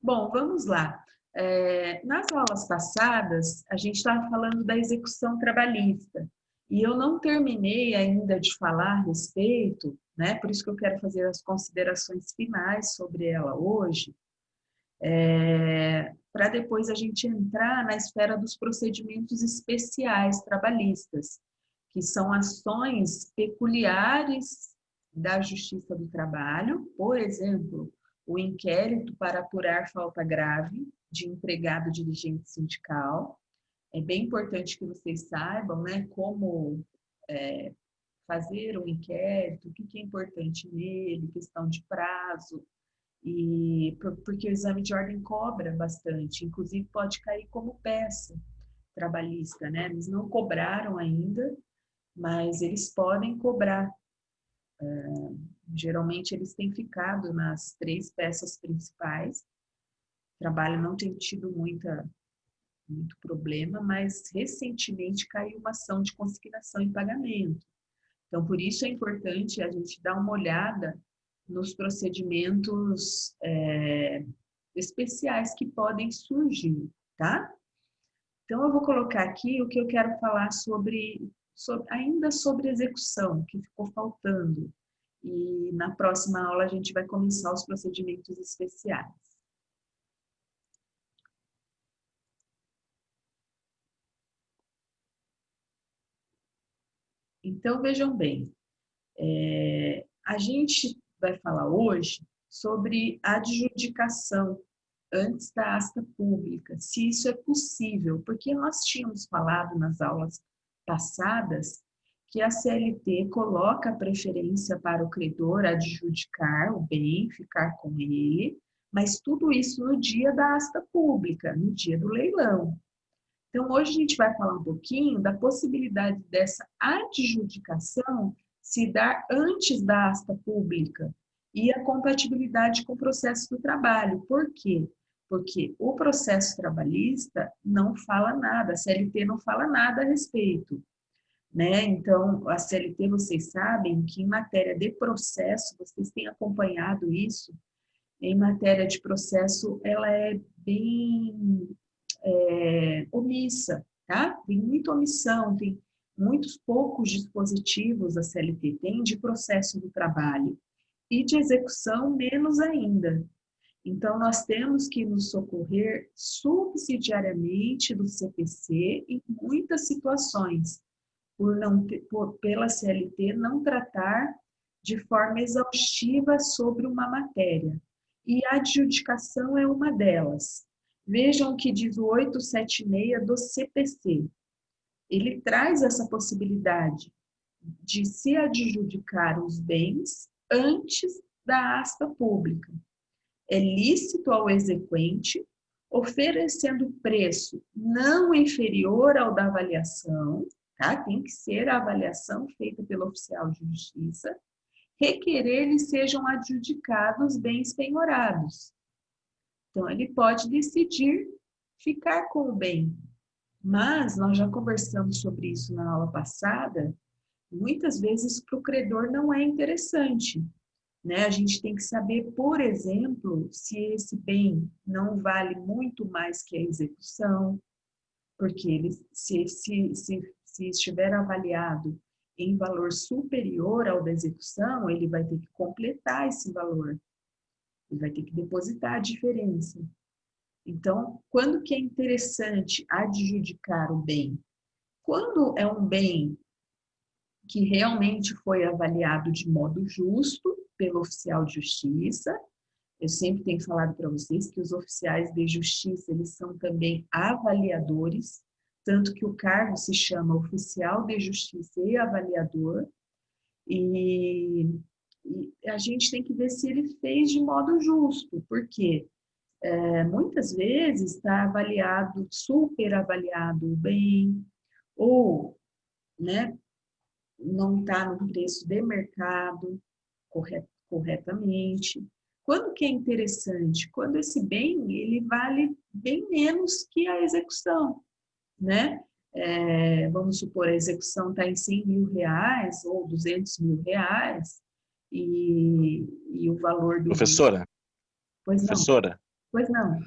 Bom, vamos lá. Nas aulas passadas, a gente estava falando da execução trabalhista. E eu não terminei ainda de falar a respeito, né? Por isso que eu quero fazer as considerações finais sobre ela hoje, para depois a gente entrar na esfera dos procedimentos especiais trabalhistas, que são ações peculiares da Justiça do Trabalho, por exemplo, o inquérito para apurar falta grave de empregado dirigente sindical. É bem importante que vocês saibam, né, como fazer o inquérito, o que é importante nele, questão de prazo, porque o exame de ordem cobra bastante, inclusive pode cair como peça trabalhista, né? Eles não cobraram ainda, mas eles podem cobrar. Geralmente eles têm ficado nas 3 peças principais. O trabalho não tem tido muito problema, mas recentemente caiu uma ação de consignação em pagamento. Então, por isso é importante a gente dar uma olhada nos procedimentos especiais que podem surgir, tá? Então, eu vou colocar aqui o que eu quero falar ainda sobre execução, que ficou faltando. E na próxima aula a gente vai começar os procedimentos especiais. Então, vejam bem, a gente vai falar hoje sobre adjudicação antes da asta pública, se isso é possível, porque nós tínhamos falado nas aulas passadas que a CLT coloca a preferência para o credor adjudicar o bem, ficar com ele, mas tudo isso no dia da asta pública, no dia do leilão. Então, hoje a gente vai falar um pouquinho da possibilidade dessa adjudicação se dar antes da asta pública e a compatibilidade com o processo do trabalho. Por quê? Porque o processo trabalhista não fala nada, a CLT não fala nada a respeito, né? Então, a CLT, vocês sabem que em matéria de processo, vocês têm acompanhado isso, em matéria de processo, ela é bem omissa, tá? Tem muita omissão, tem muitos poucos dispositivos a CLT tem de processo do trabalho e de execução menos ainda. Então, nós temos que nos socorrer subsidiariamente do CPC em muitas situações, pela CLT não tratar de forma exaustiva sobre uma matéria. E a adjudicação é uma delas. Vejam o que diz o 876 do CPC. Ele traz essa possibilidade de se adjudicar os bens antes da asta pública. É lícito ao exequente, oferecendo preço não inferior ao da avaliação, tá? Tem que ser a avaliação feita pelo oficial de justiça, requerer-lhe sejam adjudicados bens penhorados. Então, ele pode decidir ficar com o bem. Mas, nós já conversamos sobre isso na aula passada, muitas vezes para o credor não é interessante, né? A gente tem que saber, por exemplo, se esse bem não vale muito mais que a execução, porque ele, se estiver avaliado em valor superior ao da execução, ele vai ter que completar esse valor. Ele vai ter que depositar a diferença. Então, quando que é interessante adjudicar o bem? Quando é um bem que realmente foi avaliado de modo justo pelo oficial de justiça. Eu sempre tenho falado para vocês que os oficiais de justiça, eles são também avaliadores, tanto que o cargo se chama oficial de justiça e avaliador, e a gente tem que ver se ele fez de modo justo, porque muitas vezes está avaliado, super avaliado o bem, ou, né, não está no preço de mercado corretamente. Quando que é interessante? Quando esse bem, ele vale bem menos que a execução, né? Vamos supor, a execução está em 100 mil reais ou 200 mil reais e o valor do... Professora, Pois não. professora, Pois não.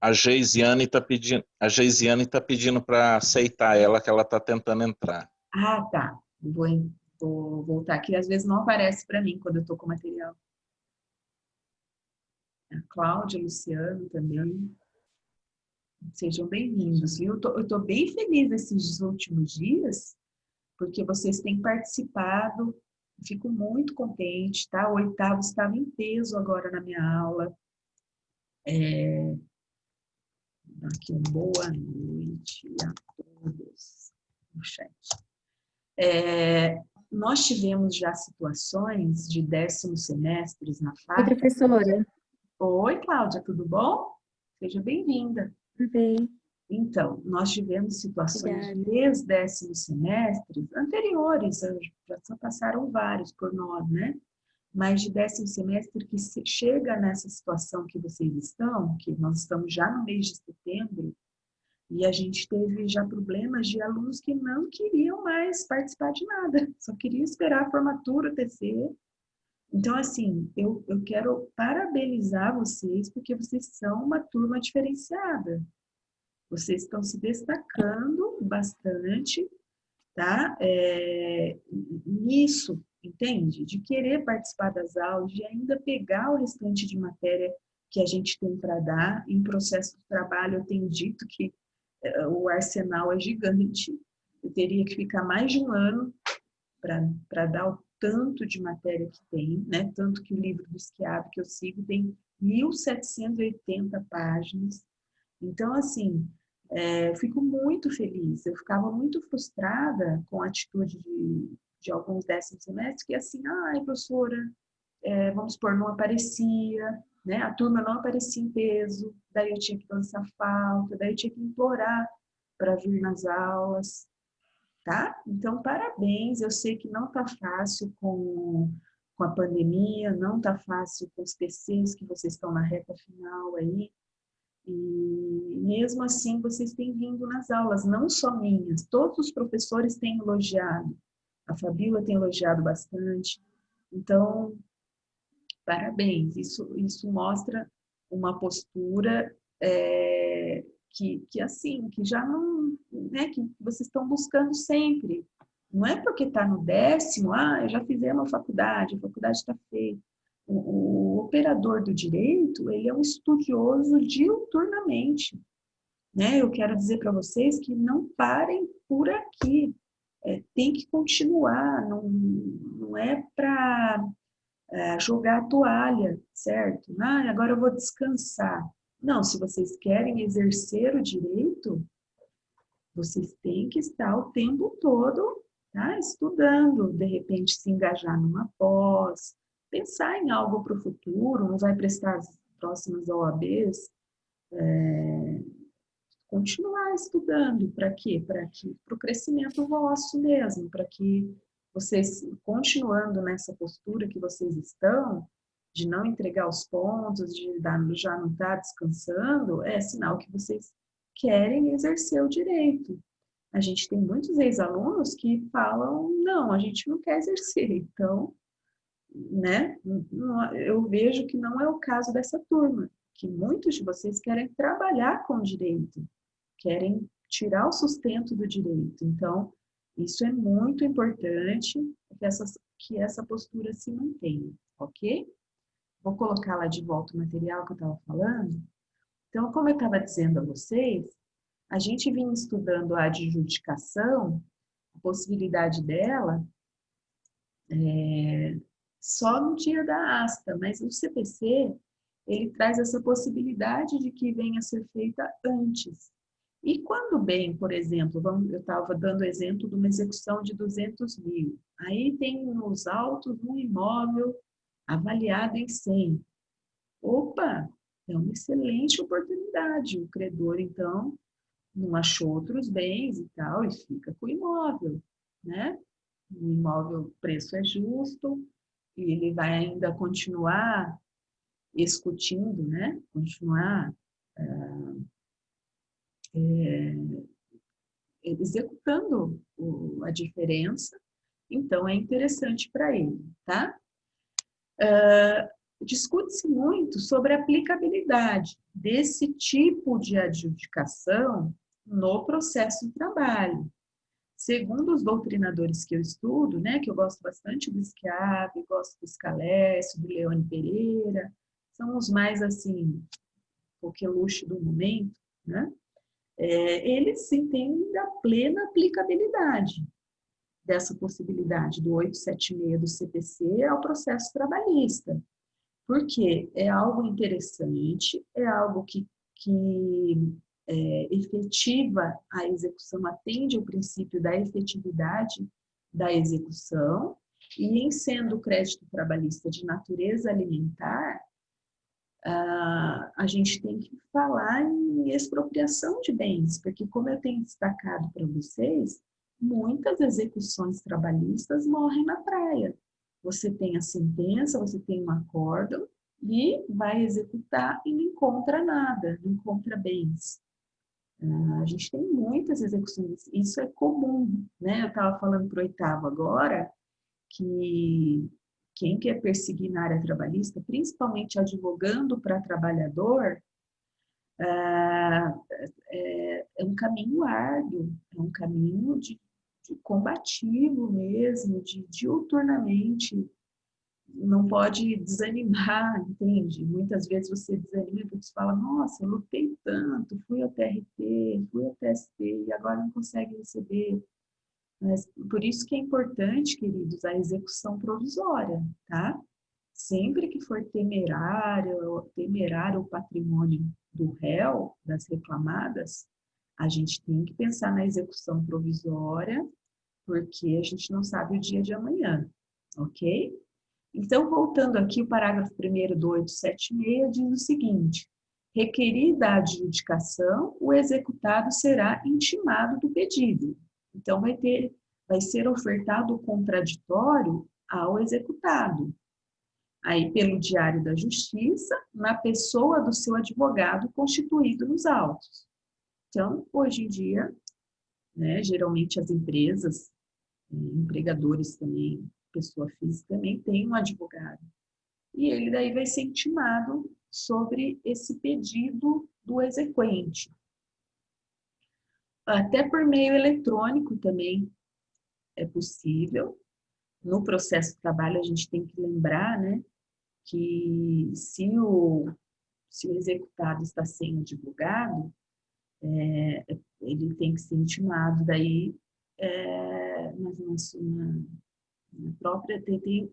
A Geisiane tá pedindo para aceitar ela, que ela está tentando entrar. Ah, tá. Vou voltar aqui. Às vezes não aparece para mim quando eu estou com o material. A Cláudia, Luciano também. Sejam bem-vindos, viu? Eu tô bem feliz esses últimos dias, porque vocês têm participado. Fico muito contente, tá? O oitavo estava em peso agora na minha aula. Aqui, boa noite a todos no chat. Nós tivemos já situações de décimos semestres na Oi, FAP. professora. Oi, Cláudia, tudo bom? Seja bem-vinda. Tudo bem? Então, nós tivemos situações Obrigada. desde décimos semestres anteriores, já passaram vários por nós, né? Mas de décimo semestre que chega nessa situação que vocês estão, que nós estamos já no mês de setembro, e a gente teve já problemas de alunos que não queriam mais participar de nada, só queriam esperar a formatura, o TC. Então, assim, eu quero parabenizar vocês, porque vocês são uma turma diferenciada. Vocês estão se destacando bastante, tá? Nisso, entende? De querer participar das aulas, de ainda pegar o restante de matéria que a gente tem para dar. Em processo de trabalho, eu tenho dito que o arsenal é gigante. Eu teria que ficar mais de um ano para dar o tanto de matéria que tem, né? Tanto que o livro do Schiavi que eu sigo tem 1.780 páginas. Então, assim, fico muito feliz. Eu ficava muito frustrada com a atitude de alguns décimos semestres, que assim, ai, professora, vamos supor, não aparecia, né? A turma não aparecia em peso, daí eu tinha que lançar falta, daí eu tinha que implorar para vir nas aulas, tá? Então, parabéns. Eu sei que não está fácil com a pandemia, não está fácil com os TCs que vocês estão na reta final aí, e mesmo assim vocês têm vindo nas aulas, não só minhas, todos os professores têm elogiado, a Fabíola tem elogiado bastante, então, parabéns, isso mostra uma postura que assim, que já não, né, que vocês estão buscando sempre, não é porque está no décimo, já fizemos a faculdade está feita. O operador do direito, ele é um estudioso diuturnamente, né? Eu quero dizer para vocês que não parem por aqui, tem que continuar, não é para jogar a toalha, certo? Agora eu vou descansar. Não, se vocês querem exercer o direito, vocês têm que estar o tempo todo, tá, estudando, de repente se engajar numa pós, pensar em algo para o futuro, não vai prestar as próximas OABs, continuar estudando, para quê? Para o crescimento vosso mesmo, para que vocês, continuando nessa postura que vocês estão, de não entregar os pontos, de já não estar descansando, é sinal que vocês querem exercer o direito. A gente tem muitos ex-alunos que falam, não, a gente não quer exercer. Então, né, eu vejo que não é o caso dessa turma, que muitos de vocês querem trabalhar com o direito, querem tirar o sustento do direito. Então, isso é muito importante que essa postura se mantenha, ok? Vou colocar lá de volta o material que eu estava falando. Então, como eu estava dizendo a vocês, a gente vinha estudando a adjudicação, a possibilidade dela, só no dia da asta, mas o CPC, ele traz essa possibilidade de que venha a ser feita antes. E quando bem, por exemplo, eu estava dando exemplo de uma execução de 200 mil, aí tem nos autos um imóvel avaliado em 100. Opa, é uma excelente oportunidade. O credor, então, não achou outros bens e tal, e fica com o imóvel, né? O imóvel, o preço é justo, e ele vai ainda continuar escutindo, né? Continuar executando a diferença, então é interessante para ele, tá? discute-se muito sobre a aplicabilidade desse tipo de adjudicação no processo de trabalho. Segundo os doutrinadores que eu estudo, né, que eu gosto bastante do Schiavi, gosto do Scalesi, do Leone Pereira, são os mais, assim, coqueluche do momento, né? Eles entendem da plena aplicabilidade dessa possibilidade do 876 do CPC ao processo trabalhista. Porque é algo interessante, é algo que efetiva a execução, atende ao princípio da efetividade da execução, e em sendo o crédito trabalhista de natureza alimentar, a gente tem que falar em expropriação de bens, porque como eu tenho destacado para vocês, muitas execuções trabalhistas morrem na praia. Você tem a sentença, você tem um acórdão e vai executar e não encontra nada, não encontra bens. A gente tem muitas execuções, isso é comum, né? Eu estava falando para o oitavo agora, que quem quer perseguir na área trabalhista, principalmente advogando para trabalhador, é um caminho árduo, é um caminho de combativo mesmo, de diuturnamente, não pode desanimar, entende? Muitas vezes você desanima porque você fala, nossa, eu lutei tanto, fui ao TRT, fui ao TST e agora não consegue receber. Mas por isso que é importante, queridos, a execução provisória, tá? Sempre que for temerário o patrimônio do réu, das reclamadas, a gente tem que pensar na execução provisória, porque a gente não sabe o dia de amanhã, ok? Então, voltando aqui, o parágrafo 1º do 876 diz o seguinte: requerida a adjudicação, o executado será intimado do pedido. Então, vai ser ofertado o contraditório ao executado. Aí, pelo Diário da Justiça, na pessoa do seu advogado constituído nos autos. Então, hoje em dia, né, geralmente as empresas, empregadores também, pessoa física também tem um advogado. E ele daí vai ser intimado sobre esse pedido do exequente. Até por meio eletrônico também é possível. No processo de trabalho a gente tem que lembrar, né, que se o executado está sem advogado, ele tem que ser intimado daí, na própria tem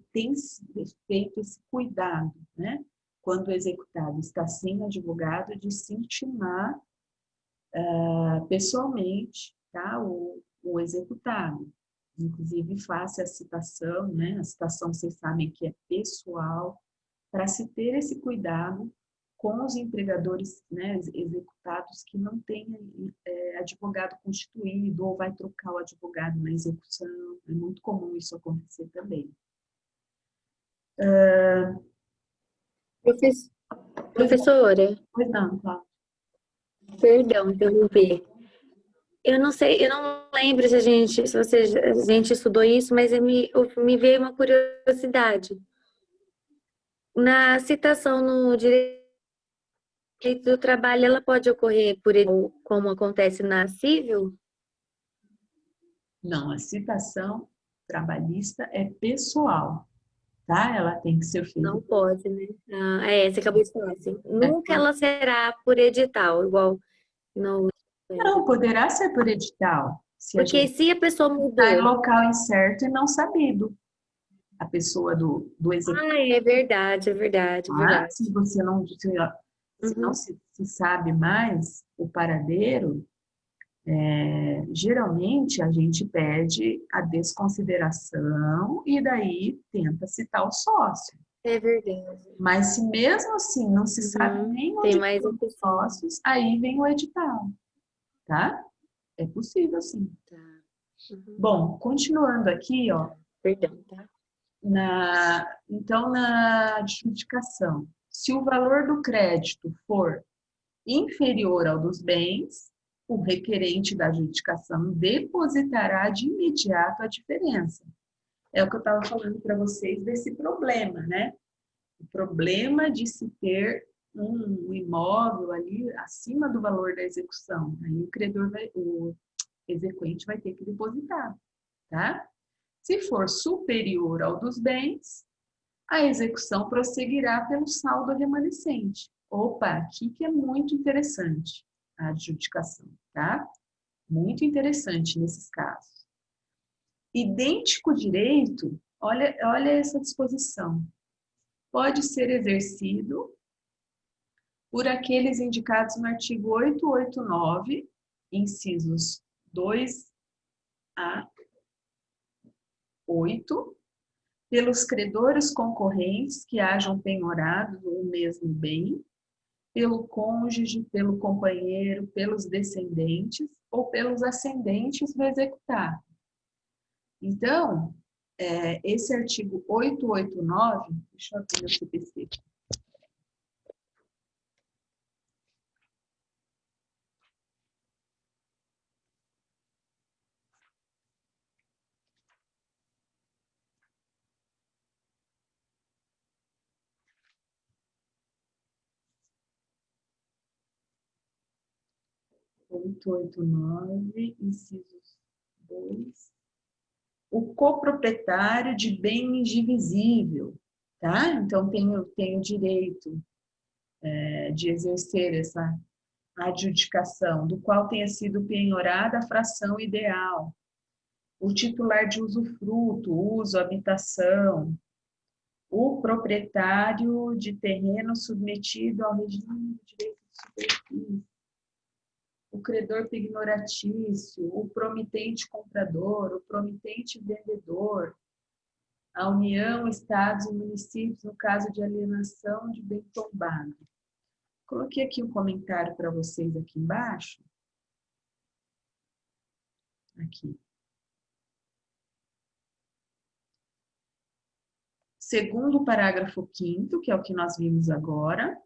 feito esse cuidado, né? Quando o executado está sem advogado, de se intimar pessoalmente, tá? O executado. Inclusive, faça a citação, né? A citação, vocês sabem que é pessoal, para se ter esse cuidado com os empregadores, né, executados que não têm advogado constituído ou vai trocar o advogado na execução. É muito comum isso acontecer também. Professora, Pois não, Cláudia. perdão, interromper. Eu não sei, eu não lembro se a gente estudou isso, mas me veio uma curiosidade. Na citação no direito do trabalho, ela pode ocorrer como acontece na civil? Não, a citação trabalhista é pessoal, tá? Ela tem que ser feita. Não pode, né? Você acabou de falar assim. Nunca ela será por edital, igual no... Não, poderá ser por edital. Porque se a pessoa mudou... Está em local incerto e não sabido. A pessoa do executivo. é verdade, é verdade, é verdade. Se você não, se não se sabe mais o paradeiro, geralmente a gente pede a desconsideração e daí tenta citar o sócio. É verdade. Mas se mesmo assim não se sabe nem onde estão os sócios, aí vem o edital, tá? É possível, sim. Tá. Bom, continuando aqui, ó. Perdão, tá? Então, na adjudicação, se o valor do crédito for inferior ao dos bens, o requerente da adjudicação depositará de imediato a diferença. É o que eu estava falando para vocês desse problema, né? O problema de se ter um imóvel ali acima do valor da execução. Aí o exequente vai ter que depositar, tá? Se for superior ao dos bens, a execução prosseguirá pelo saldo remanescente. Opa, aqui que é muito interessante a adjudicação, tá? Muito interessante nesses casos. Idêntico direito, olha essa disposição, pode ser exercido por aqueles indicados no artigo 889, incisos 2 a 8, pelos credores concorrentes que hajam penhorado o mesmo bem, pelo cônjuge, pelo companheiro, pelos descendentes ou pelos ascendentes do executado. Então, esse artigo 889, deixa eu abrir o CPC. Incisos 2. O coproprietário de bem indivisível, tá? Então, tem o direito de exercer essa adjudicação, do qual tenha sido penhorada a fração ideal. O titular de usufruto, uso, habitação. O proprietário de terreno submetido ao regime de direito de superfície. O credor pignoratício, o promitente comprador, o promitente vendedor, a União, Estados e municípios no caso de alienação de bem tombado. Coloquei aqui um comentário para vocês aqui embaixo. Aqui. Segundo o parágrafo 5º, que é o que nós vimos agora,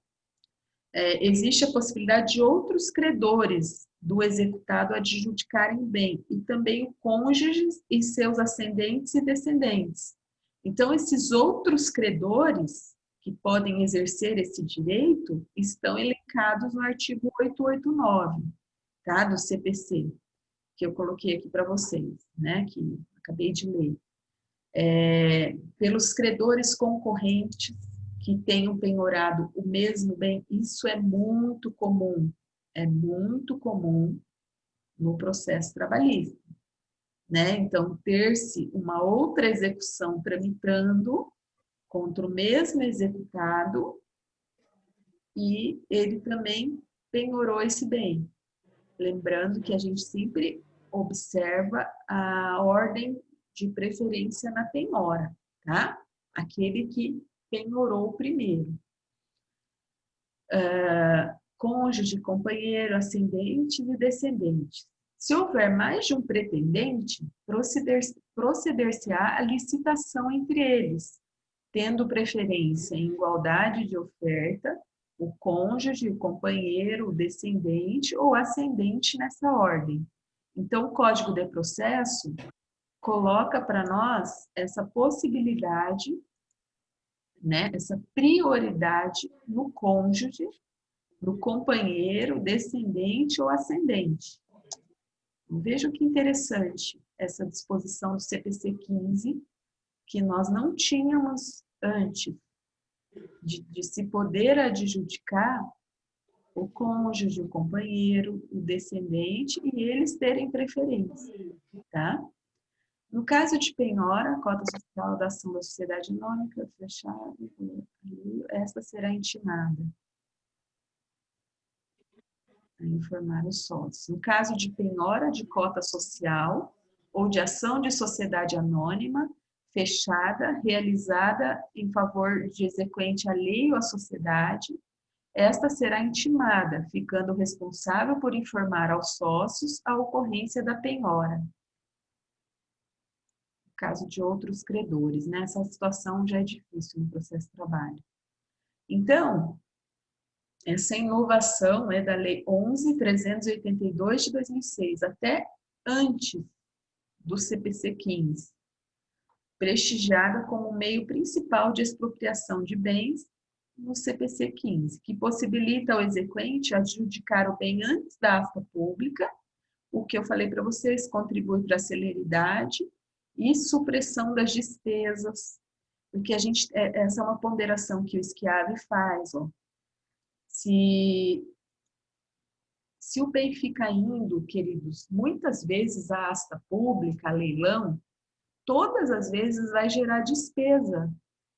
existe a possibilidade de outros credores do executado adjudicarem bem, e também o cônjuge e seus ascendentes e descendentes. Então, esses outros credores que podem exercer esse direito estão elencados no artigo 889, tá? Do CPC, que eu coloquei aqui para vocês, né? Que acabei de ler. Pelos credores concorrentes que tenham penhorado o mesmo bem, isso é muito comum no processo trabalhista, né? Então, ter-se uma outra execução tramitando contra o mesmo executado e ele também penhorou esse bem. Lembrando que a gente sempre observa a ordem de preferência na penhora, tá? Aquele que penhorou primeiro. Cônjuge, companheiro, ascendente e descendente. Se houver mais de um pretendente, proceder-se-á a licitação entre eles, tendo preferência em igualdade de oferta, o cônjuge, o companheiro, o descendente ou ascendente nessa ordem. Então, o Código de Processo coloca para nós essa possibilidade, né, essa prioridade no cônjuge, no companheiro, descendente ou ascendente. Veja que interessante essa disposição do CPC 15, que nós não tínhamos antes, de se poder adjudicar o cônjuge, o companheiro, o descendente e eles terem preferência, tá? No caso de penhora, a cota social da ação da sociedade anônima fechada, esta será intimada a informar os sócios. No caso de penhora de cota social ou de ação de sociedade anônima fechada, realizada em favor de exequente alheio à sociedade, esta será intimada, ficando responsável por informar aos sócios a ocorrência da penhora. No caso de outros credores, né? Essa situação já é difícil no processo de trabalho. Então, essa inovação é da Lei 11.382 de 2006, até antes do CPC 15. prestigiada como meio principal de expropriação de bens no CPC 15, que possibilita ao exequente adjudicar o bem antes da asta pública. O que eu falei para vocês contribui para a celeridade e supressão das despesas, porque essa é uma ponderação que o Schiavi faz. Ó. Se o bem fica indo, queridos, muitas vezes a asta pública, a leilão, todas as vezes vai gerar despesa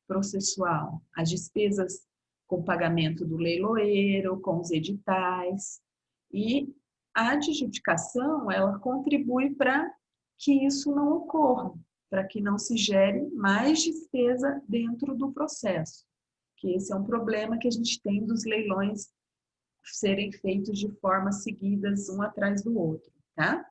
processual, as despesas com o pagamento do leiloeiro, com os editais, e a adjudicação, ela contribui para que isso não ocorra, para que não se gere mais despesa dentro do processo, que esse é um problema que a gente tem dos leilões serem feitos de forma seguidas, um atrás do outro, tá?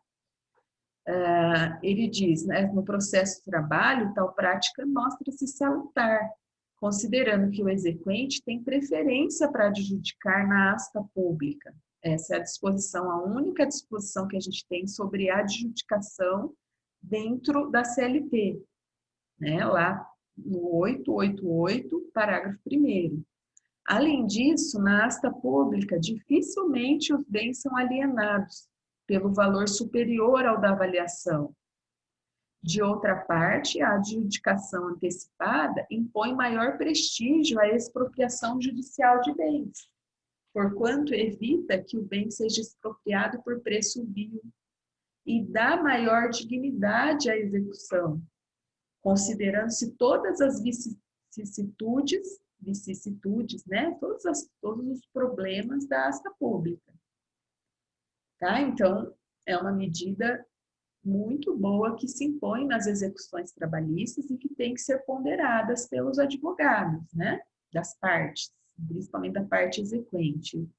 Ele diz, né, no processo de trabalho, tal prática mostra-se salutar, considerando que o exequente tem preferência para adjudicar na asta pública. Essa é a disposição, a única disposição que a gente tem sobre a adjudicação dentro da CLT, né, lá no 888, parágrafo 1º. Além disso, na asta pública, dificilmente os bens são alienados pelo valor superior ao da avaliação. De outra parte, a adjudicação antecipada impõe maior prestígio à expropriação judicial de bens, porquanto evita que o bem seja expropriado por preço vil e dá maior dignidade à execução, considerando-se todas as vicissitudes, né? Todos os problemas da asta pública. Tá? Então, é uma medida muito boa que se impõe nas execuções trabalhistas e que tem que ser ponderadas pelos advogados, né? Das partes, principalmente da parte exequente.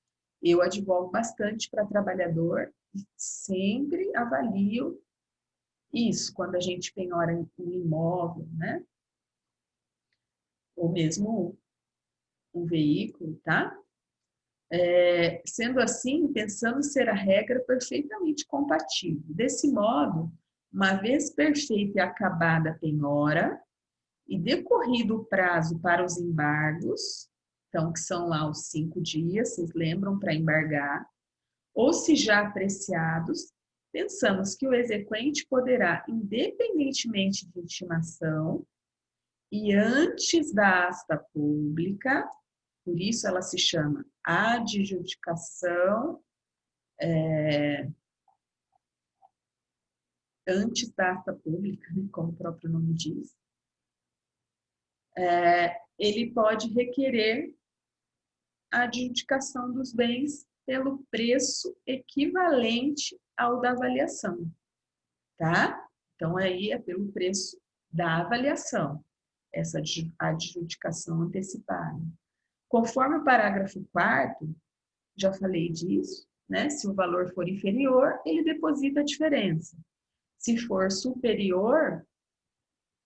Eu advogo bastante para trabalhador e sempre avalio isso, quando a gente penhora um imóvel, né? Ou mesmo um veículo, tá? Sendo assim, pensando ser a regra perfeitamente compatível. Desse modo, uma vez perfeita e acabada a penhora, e decorrido o prazo para os embargos, então, que são lá os 5 dias, vocês lembram, para embargar, ou se já apreciados, pensamos que o exequente poderá, independentemente de intimação, e antes da asta pública, por isso ela se chama adjudicação antes da asta pública, né, como o próprio nome diz, ele pode requerer a adjudicação dos bens pelo preço equivalente ao da avaliação, tá? Então, aí é pelo preço da avaliação, essa adjudicação antecipada. Conforme o parágrafo 4º, já falei disso, né? Se o valor for inferior, ele deposita a diferença. Se for superior,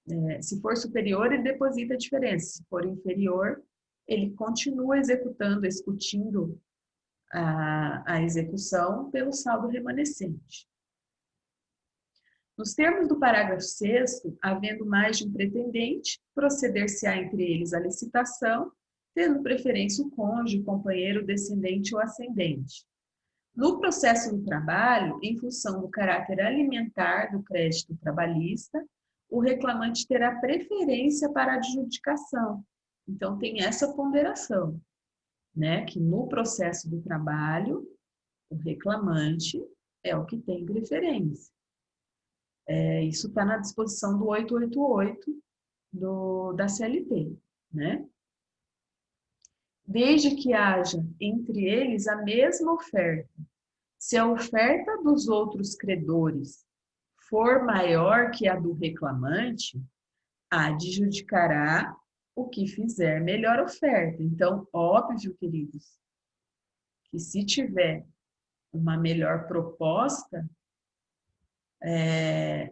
ele deposita a diferença. Se for inferior, ele continua executindo a execução pelo saldo remanescente. Nos termos do parágrafo 6º, havendo mais de um pretendente, proceder-se-á entre eles a licitação, tendo preferência o cônjuge, o companheiro, descendente ou ascendente. No processo do trabalho, em função do caráter alimentar do crédito trabalhista, o reclamante terá preferência para a adjudicação. Então, tem essa ponderação, né? Que no processo do trabalho, o reclamante é o que tem preferência. Isso está na disposição do 888 da CLT, né? Desde que haja entre eles a mesma oferta. Se a oferta dos outros credores for maior que a do reclamante, adjudicará o que fizer melhor oferta. Então, óbvio, queridos, que se tiver uma melhor proposta, é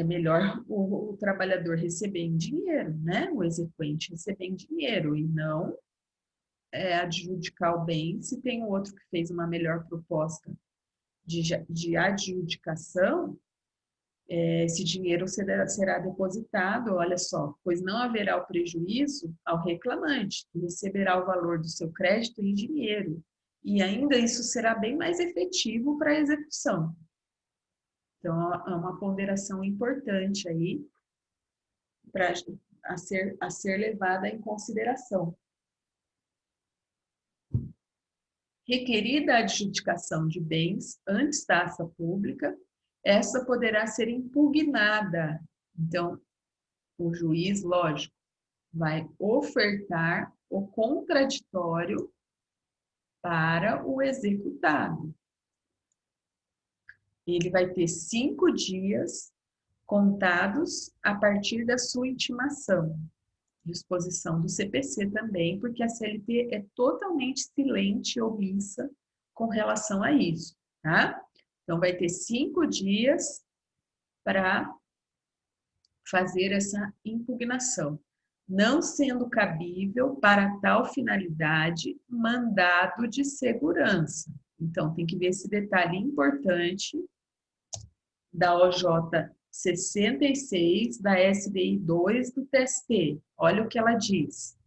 melhor o trabalhador receber em dinheiro, né? O exequente receber em dinheiro e não adjudicar o bem se tem outro que fez uma melhor proposta de adjudicação, esse dinheiro será depositado, olha só, pois não haverá o prejuízo ao reclamante, que receberá o valor do seu crédito em dinheiro, e ainda isso será bem mais efetivo para a execução. Então, é uma ponderação importante aí a ser levada em consideração. Requerida a adjudicação de bens antes da ação pública, essa poderá ser impugnada. Então, o juiz, lógico, vai ofertar o contraditório para o executado. Ele vai ter 5 dias contados a partir da sua intimação. Disposição do CPC também, porque a CLT é totalmente silente e omissa com relação a isso, tá? Então, vai ter 5 dias para fazer essa impugnação, não sendo cabível para tal finalidade mandado de segurança. Então, tem que ver esse detalhe importante da OJ 66, da SDI 2 do TST. Olha o que ela diz.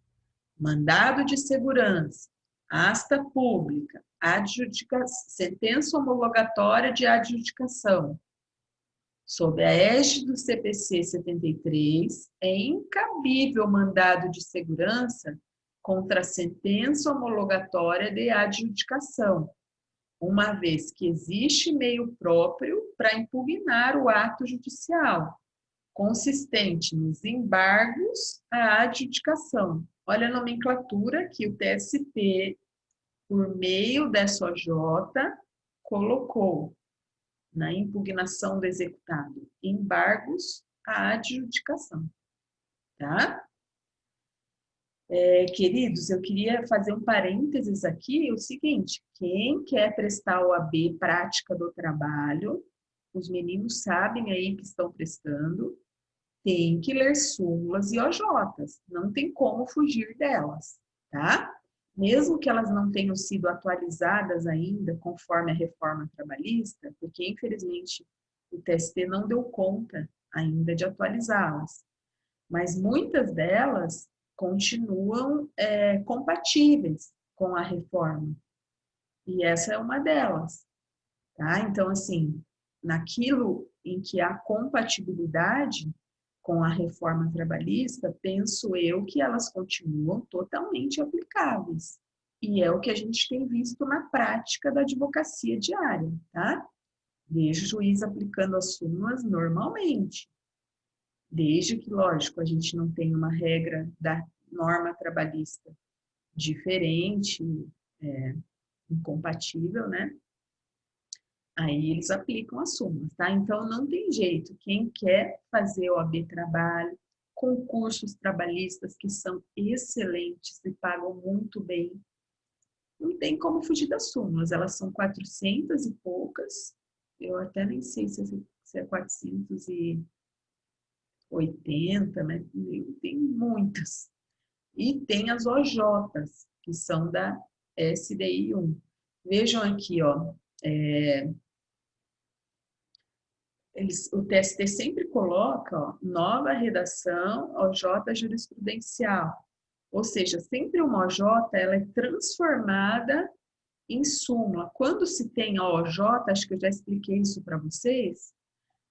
Mandado de segurança, asta pública, sentença homologatória de adjudicação, sob a égide do CPC 73, é incabível mandado de segurança contra a sentença homologatória de adjudicação, uma vez que existe meio próprio para impugnar o ato judicial, consistente nos embargos à adjudicação. Olha a nomenclatura que o TST, por meio da SOJ, colocou na impugnação do executado: embargos à adjudicação. Tá? Queridos, eu queria fazer um parênteses aqui, o seguinte: quem quer prestar OAB prática do trabalho, os meninos sabem aí que estão prestando, tem que ler súmulas e OJs, não tem como fugir delas, tá? Mesmo que elas não tenham sido atualizadas ainda conforme a reforma trabalhista, porque infelizmente o TST não deu conta ainda de atualizá-las, mas muitas delas continuam compatíveis com a reforma, e essa é uma delas, tá? Então, assim, naquilo em que há compatibilidade com a reforma trabalhista, penso eu que elas continuam totalmente aplicáveis. E é o que a gente tem visto na prática da advocacia diária, tá? Vejo o juiz aplicando as súmulas normalmente. Desde que, lógico, a gente não tem uma regra da norma trabalhista diferente, incompatível, né? Aí eles aplicam as súmulas, tá? Então, não tem jeito. Quem quer fazer OAB trabalho, concursos trabalhistas que são excelentes e pagam muito bem, não tem como fugir das súmulas. Elas são 400 e poucas. Eu até nem sei se é 480, mas tem muitas. E tem as OJs, que são da SDI 1. Vejam aqui, ó. O TST sempre coloca, ó, nova redação OJ jurisprudencial. Ou seja, sempre uma OJ ela é transformada em súmula. Quando se tem a OJ, acho que eu já expliquei isso para vocês,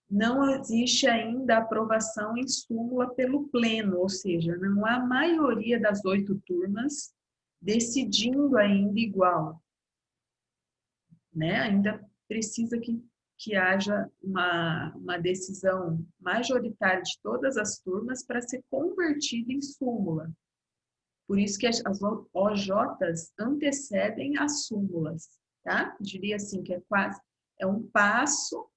não existe ainda aprovação em súmula pelo pleno, ou seja, não há maioria das 8 turmas decidindo ainda igual, né? Ainda precisa que haja uma decisão majoritária de todas as turmas para ser convertida em súmula. Por isso que as OJs antecedem as súmulas, tá? Diria assim que é um passo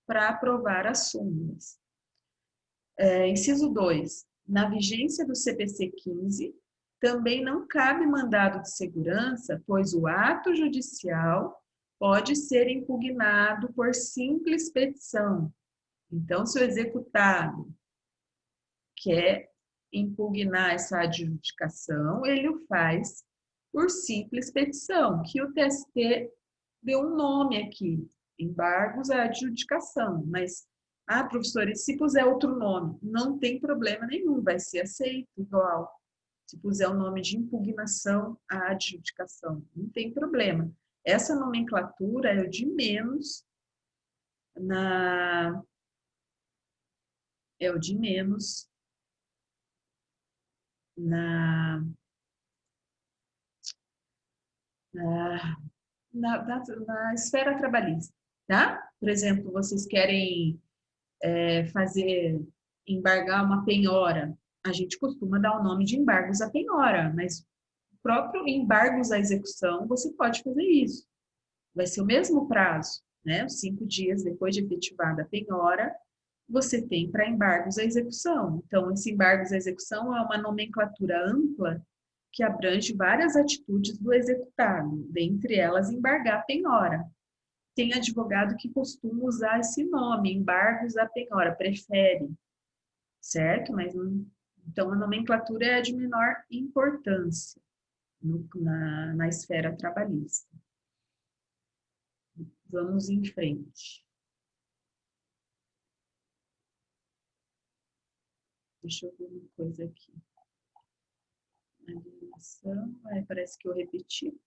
para aprovar as súmulas. Inciso 2. Na vigência do CPC 15, também não cabe mandado de segurança, pois o ato judicial pode ser impugnado por simples petição. Então, se o executado quer impugnar essa adjudicação, ele o faz por simples petição, que o TST deu um nome aqui, embargos à adjudicação, mas Ah, professora, e se puser outro nome? Não tem problema nenhum, vai ser aceito igual. Se puser o nome de impugnação à adjudicação, não tem problema. Essa nomenclatura é o de menos na é o de menos na na, na esfera trabalhista, tá? Por exemplo, vocês querem fazer embargar uma penhora, a gente costuma dar o nome de embargos à penhora, mas próprio embargos à execução, você pode fazer isso. Vai ser o mesmo prazo, né? Os 5 dias depois de efetivada a penhora, você tem para embargos à execução. Então, esse embargos à execução é uma nomenclatura ampla que abrange várias atitudes do executado, dentre elas embargar a penhora. Tem advogado que costuma usar esse nome, embargos à penhora, prefere, certo? Mas então a nomenclatura é de menor importância na esfera trabalhista. Vamos em frente. Deixa eu ver uma coisa aqui. Alienação, parece que eu repeti.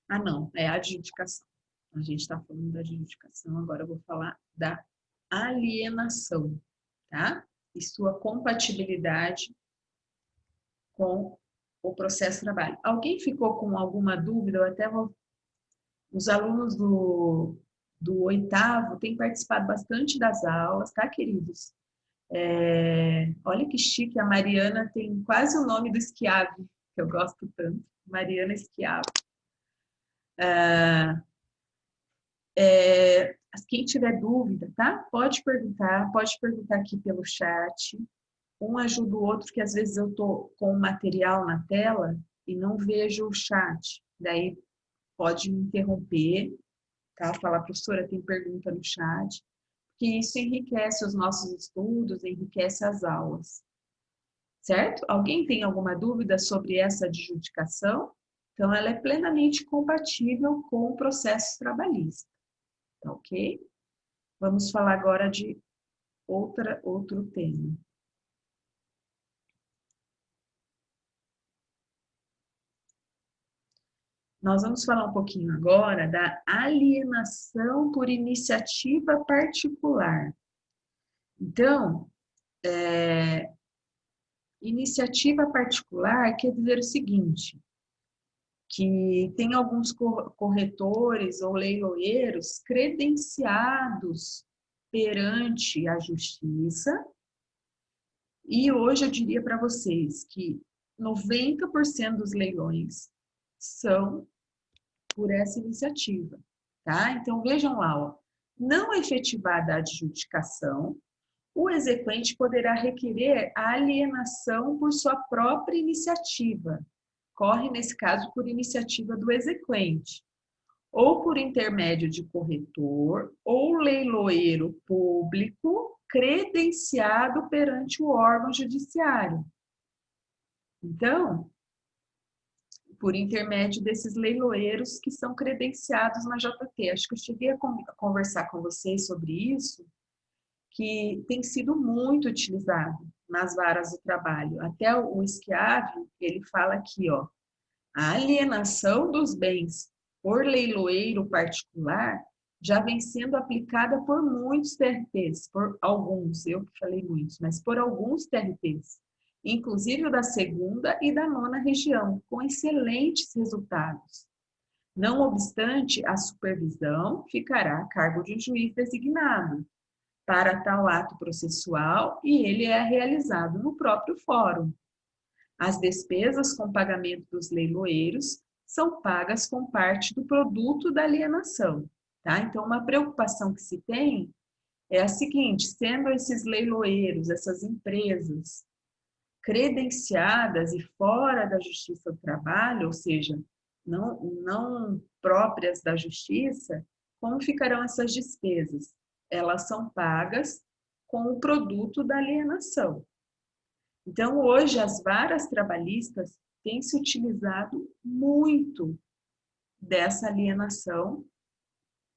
Ah, não, é a adjudicação. A gente está falando da adjudicação, agora eu vou falar da alienação, tá? E sua compatibilidade com o processo de trabalho. Alguém ficou com alguma dúvida? Eu até vou... Os alunos do 8º têm participado bastante das aulas, tá, queridos? Olha que chique, a Mariana tem quase o nome do Schiavi, que eu gosto tanto. Mariana Schiavi. Quem tiver dúvida, tá? Pode perguntar aqui pelo chat. Um ajuda o outro, que às vezes eu tô com o material na tela e não vejo o chat. Daí pode me interromper, tá? Falar, professora, tem pergunta no chat. Que isso enriquece os nossos estudos, enriquece as aulas. Certo? Alguém tem alguma dúvida sobre essa adjudicação? Então, ela é plenamente compatível com o processo trabalhista. Tá ok? Vamos falar agora de outro tema. Nós vamos falar um pouquinho agora da alienação por iniciativa particular. Então, iniciativa particular quer dizer o seguinte, que tem alguns corretores ou leiloeiros credenciados perante a justiça, e hoje eu diria para vocês que 90% dos leilões são por essa iniciativa, tá? Então, vejam lá, ó, não efetivada a adjudicação, o exequente poderá requerer a alienação por sua própria iniciativa. Corre, nesse caso, por iniciativa do exequente, ou por intermédio de corretor ou leiloeiro público credenciado perante o órgão judiciário. Então, por intermédio desses leiloeiros que são credenciados na JT. Acho que eu cheguei a conversar com vocês sobre isso, que tem sido muito utilizado nas varas do trabalho. Até o Schiavi, ele fala aqui, ó, a alienação dos bens por leiloeiro particular já vem sendo aplicada por muitos TRTs, por alguns, eu que falei muitos, mas por alguns TRTs, inclusive o da 2ª e da 9ª região, com excelentes resultados. Não obstante, a supervisão ficará a cargo de um juiz designado para tal ato processual e ele é realizado no próprio fórum. As despesas com pagamento dos leiloeiros são pagas com parte do produto da alienação, tá? Então, uma preocupação que se tem é a seguinte, sendo esses leiloeiros, essas empresas credenciadas e fora da Justiça do Trabalho, ou seja, não próprias da Justiça, como ficarão essas despesas? Elas são pagas com o produto da alienação. Então, hoje, as varas trabalhistas têm se utilizado muito dessa alienação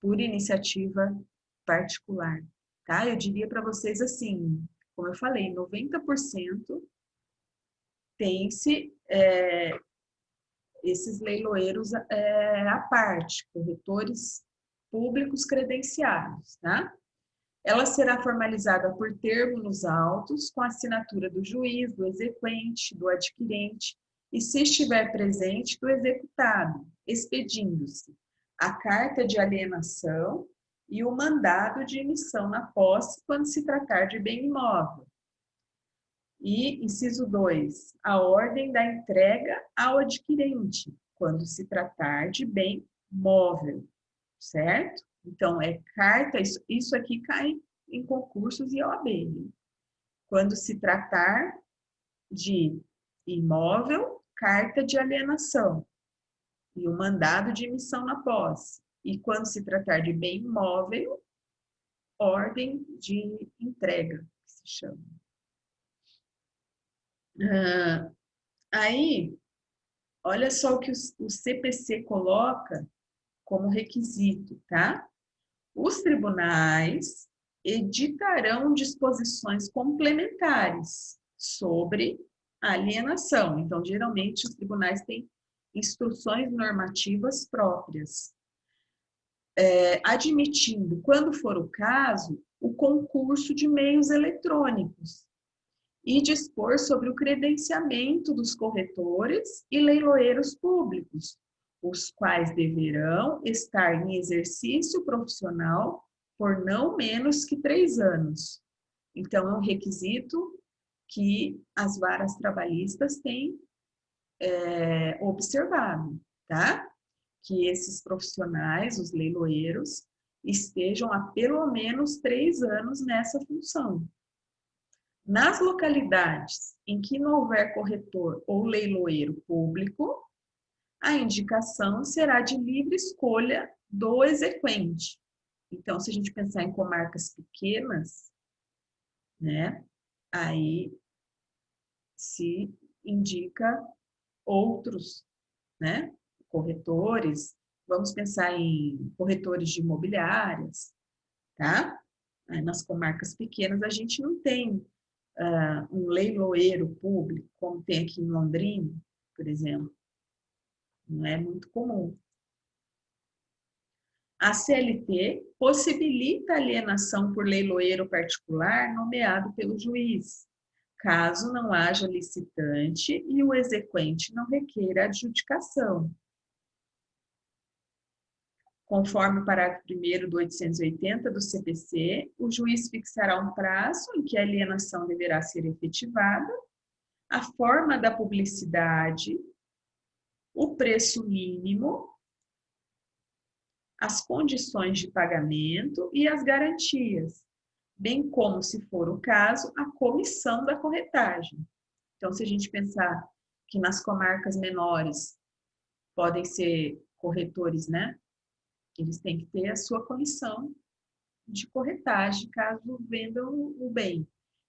por iniciativa particular, tá? Eu diria para vocês assim, como eu falei, 90% tem-se esses leiloeiros à parte, corretores públicos credenciados, tá? Ela será formalizada por termo nos autos, com assinatura do juiz, do exequente, do adquirente e, se estiver presente, do executado, expedindo-se a carta de alienação e o mandado de emissão na posse quando se tratar de bem imóvel. E, inciso 2, a ordem da entrega ao adquirente, quando se tratar de bem móvel, certo? Então, é carta, isso aqui cai em concursos e OAB. Quando se tratar de imóvel, carta de alienação e o mandado de emissão na posse. E quando se tratar de bem imóvel, ordem de entrega, que se chama. Aí, olha só o que o CPC coloca como requisito, tá? Os tribunais editarão disposições complementares sobre a alienação. Então, geralmente, os tribunais têm instruções normativas próprias, admitindo, quando for o caso, o concurso de meios eletrônicos e dispor sobre o credenciamento dos corretores e leiloeiros públicos, os quais deverão estar em exercício profissional por não menos que 3 anos. Então, é um requisito que as varas trabalhistas têm observado, tá? Que esses profissionais, os leiloeiros, estejam há pelo menos 3 anos nessa função. Nas localidades em que não houver corretor ou leiloeiro público, a indicação será de livre escolha do exequente. Então, se a gente pensar em comarcas pequenas, né, aí se indica outros, né, corretores. Vamos pensar em corretores de imobiliárias, tá? Nas comarcas pequenas, a gente não tem um leiloeiro público, como tem aqui em Londrina, por exemplo. Não é muito comum. A CLT possibilita a alienação por leiloeiro particular nomeado pelo juiz, caso não haja licitante e o exequente não requeira adjudicação. Conforme o parágrafo 1º do 880 do CPC, o juiz fixará um prazo em que a alienação deverá ser efetivada, a forma da publicidade, o preço mínimo, as condições de pagamento e as garantias, bem como, se for o caso, a comissão da corretagem. Então, se a gente pensar que nas comarcas menores podem ser corretores, né? Eles têm que ter a sua comissão de corretagem, caso vendam o bem.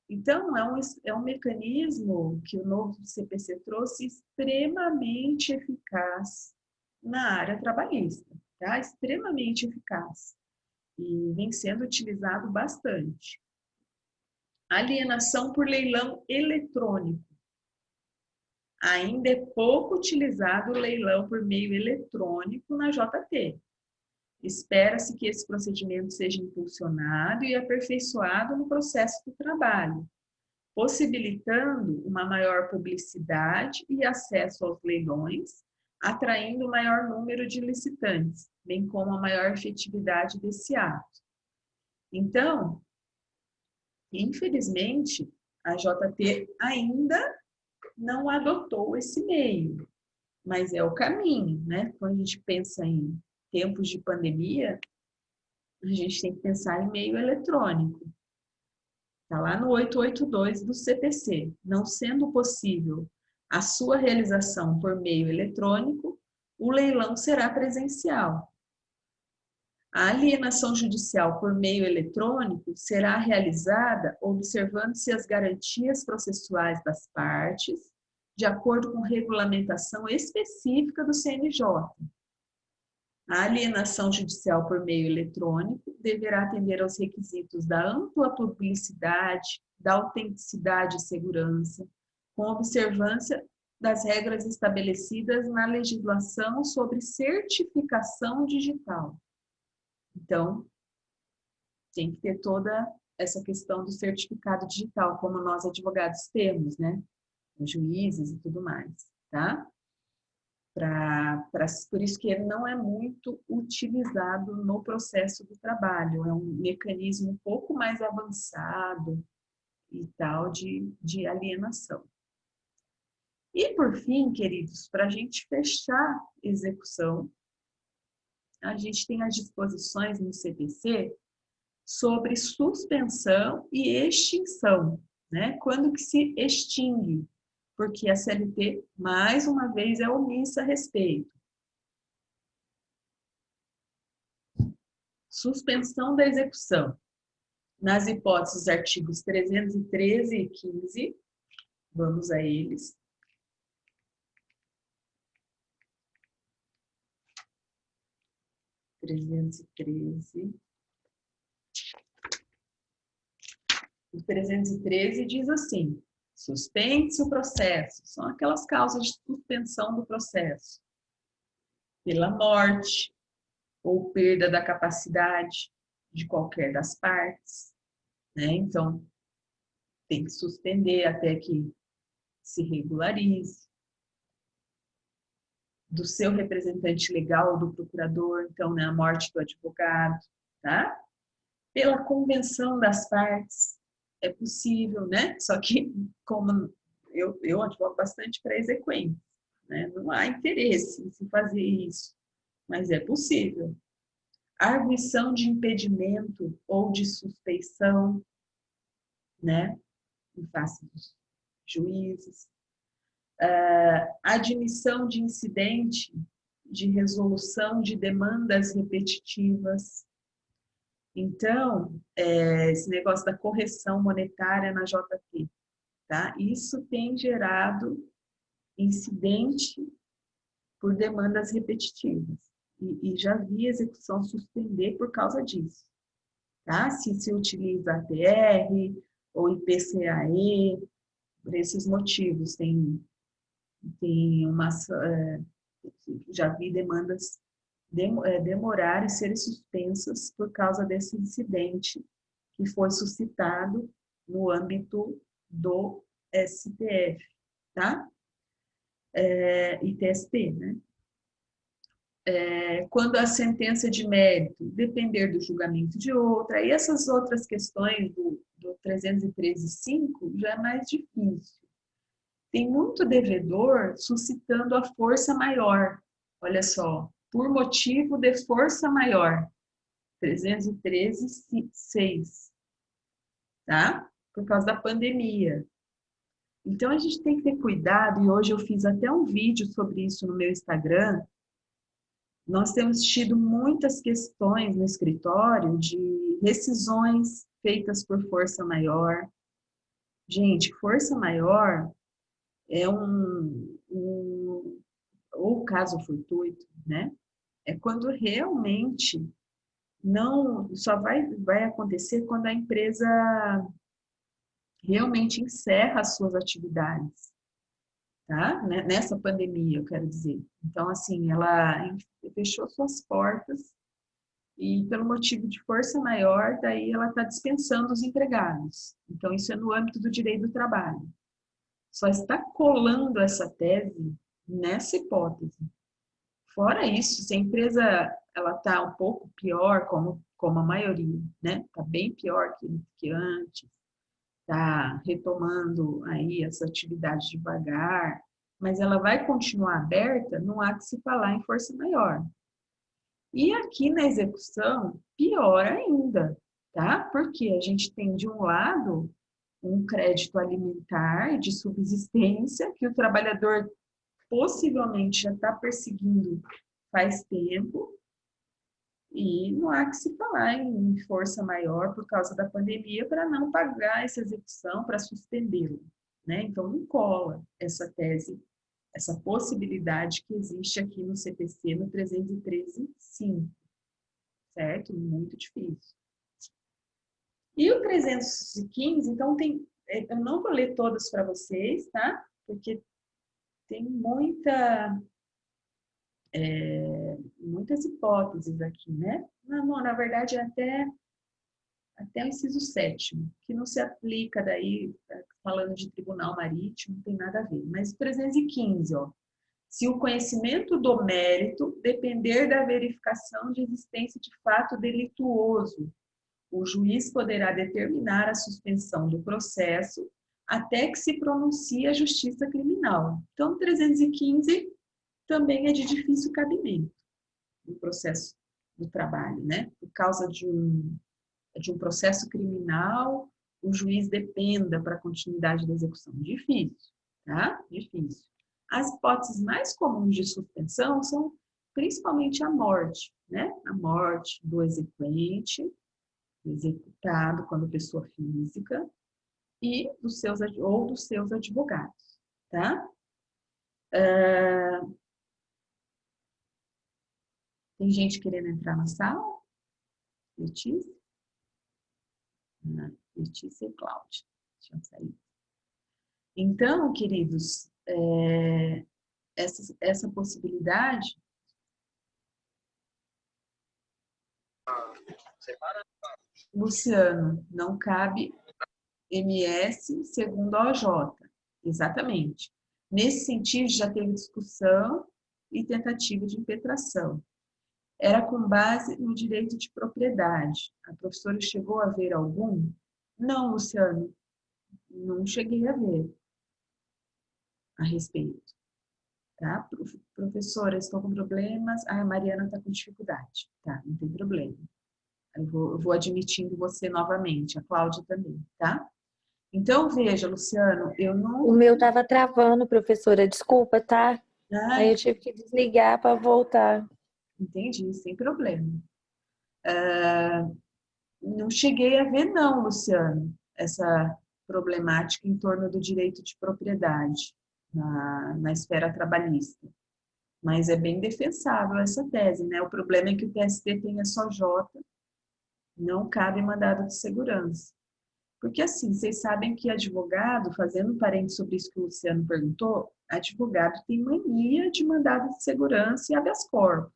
Então, é um mecanismo que o novo CPC trouxe extremamente eficaz na área trabalhista, tá? Extremamente eficaz. E vem sendo utilizado bastante. Alienação por leilão eletrônico. Ainda é pouco utilizado o leilão por meio eletrônico na JT. Espera-se que esse procedimento seja impulsionado e aperfeiçoado no processo do trabalho, possibilitando uma maior publicidade e acesso aos leilões, atraindo maior número de licitantes, bem como a maior efetividade desse ato. Então, infelizmente, a JT ainda não adotou esse meio, mas é o caminho, né? Quando a gente pensa em tempos de pandemia, a gente tem que pensar em meio eletrônico. Está lá no 882 do CPC. Não sendo possível a sua realização por meio eletrônico, o leilão será presencial. A alienação judicial por meio eletrônico será realizada observando-se as garantias processuais das partes, de acordo com regulamentação específica do CNJ. A alienação judicial por meio eletrônico deverá atender aos requisitos da ampla publicidade, da autenticidade e segurança, com observância das regras estabelecidas na legislação sobre certificação digital. Então, tem que ter toda essa questão do certificado digital, como nós advogados temos, né? Os juízes e tudo mais, tá? Por isso que ele não é muito utilizado no processo do trabalho, é um mecanismo um pouco mais avançado e tal de alienação. E por fim, queridos, para a gente fechar a execução, a gente tem as disposições no CPC sobre suspensão e extinção, né? Quando que se extingue? Porque a CLT, mais uma vez, é omissa a respeito. Suspensão da execução. Nas hipóteses dos artigos 313 e 15, vamos a eles. O 313 diz assim: suspende-se o processo. São aquelas causas de suspensão do processo. Pela morte ou perda da capacidade de qualquer das partes, né? Então, tem que suspender até que se regularize. Do seu representante legal ou do procurador, então, né, a morte do advogado, tá? Pela convenção das partes, é possível, né? Só que, como eu advogo bastante para exequentes, né? Não há interesse em se fazer isso, mas é possível. Arguição de impedimento ou de suspeição, né? Em face dos juízes. Admissão de incidente de resolução de demandas repetitivas. Então, esse negócio da correção monetária na JP, tá? Isso tem gerado incidente por demandas repetitivas. E já vi execução suspender por causa disso, tá? Se utiliza ATR ou IPCAE, por esses motivos. Tem uma... já vi demandas demorar e serem suspensas por causa desse incidente que foi suscitado no âmbito do STF, tá? E TST, né? Quando a sentença de mérito depender do julgamento de outra, e essas outras questões do 313.5 já é mais difícil. Tem muito devedor suscitando a força maior, olha só, por motivo de força maior, 313.6, tá? Por causa da pandemia. Então, a gente tem que ter cuidado, e hoje eu fiz até um vídeo sobre isso no meu Instagram. Nós temos tido muitas questões no escritório de rescisões feitas por força maior. Gente, força maior é ou caso fortuito, né? É quando realmente não, só vai acontecer quando a empresa realmente encerra as suas atividades, tá? Nessa pandemia, eu quero dizer. Então, assim, ela fechou suas portas e, pelo motivo de força maior, daí ela está dispensando os empregados. Então, isso é no âmbito do direito do trabalho. Só está colando essa tese nessa hipótese. Fora isso, se a empresa ela está um pouco pior, como a maioria, né? Está bem pior que antes, está retomando aí essa atividade devagar, mas ela vai continuar aberta, não há que se falar em força maior. E aqui na execução, pior ainda, tá? Porque a gente tem, de um lado, um crédito alimentar de subsistência que o trabalhador possivelmente já está perseguindo faz tempo, e não há que se falar em força maior por causa da pandemia para não pagar essa execução, para suspendê-la, né? Então, não cola essa tese essa possibilidade que existe aqui no CPC, no 313.5, certo? Muito difícil. E o 315, então, eu não vou ler todas para vocês, tá? Porque tem muitas hipóteses aqui, né? Não, na verdade, até o inciso 7º, que não se aplica daí, falando de tribunal marítimo, não tem nada a ver. Mas o 315, ó, se o conhecimento do mérito depender da verificação de existência de fato delituoso, o juiz poderá determinar a suspensão do processo até que se pronuncie a justiça criminal. Então, 315 também é de difícil cabimento no processo do trabalho, né? Por causa de um processo criminal, o juiz dependa para a continuidade da execução. Difícil, tá? Difícil. As hipóteses mais comuns de suspensão são principalmente a morte, né? A morte do exequente, executado quando pessoa física, e dos seus advogados, tá? Tem gente querendo entrar na sala? Letícia? Letícia e Cláudia. Deixa eu sair. Então, queridos, essa possibilidade... Luciano, não cabe MS segundo a OJ. Exatamente. Nesse sentido, já teve discussão e tentativa de impetração. Era com base no direito de propriedade. A professora chegou a ver algum? Não, Luciano, não cheguei a ver a respeito. Tá? Professora, estou com problemas. A Mariana está com dificuldade. Tá, não tem problema. Eu vou admitindo você novamente, a Cláudia também, tá? Então, veja, Luciano, eu não... O meu estava travando, professora, desculpa, tá? Ah, Aí eu tive que desligar para voltar. entendi, sem problema. Não cheguei a ver, não, Luciano, essa problemática em torno do direito de propriedade na esfera trabalhista. Mas é bem defensável essa tese, né? O problema é que o TST tem a SOJ, não cabe mandado de segurança. Porque assim, vocês sabem que advogado, fazendo um parênteses sobre isso que o Luciano perguntou, advogado tem mania de mandado de segurança e habeas corpus,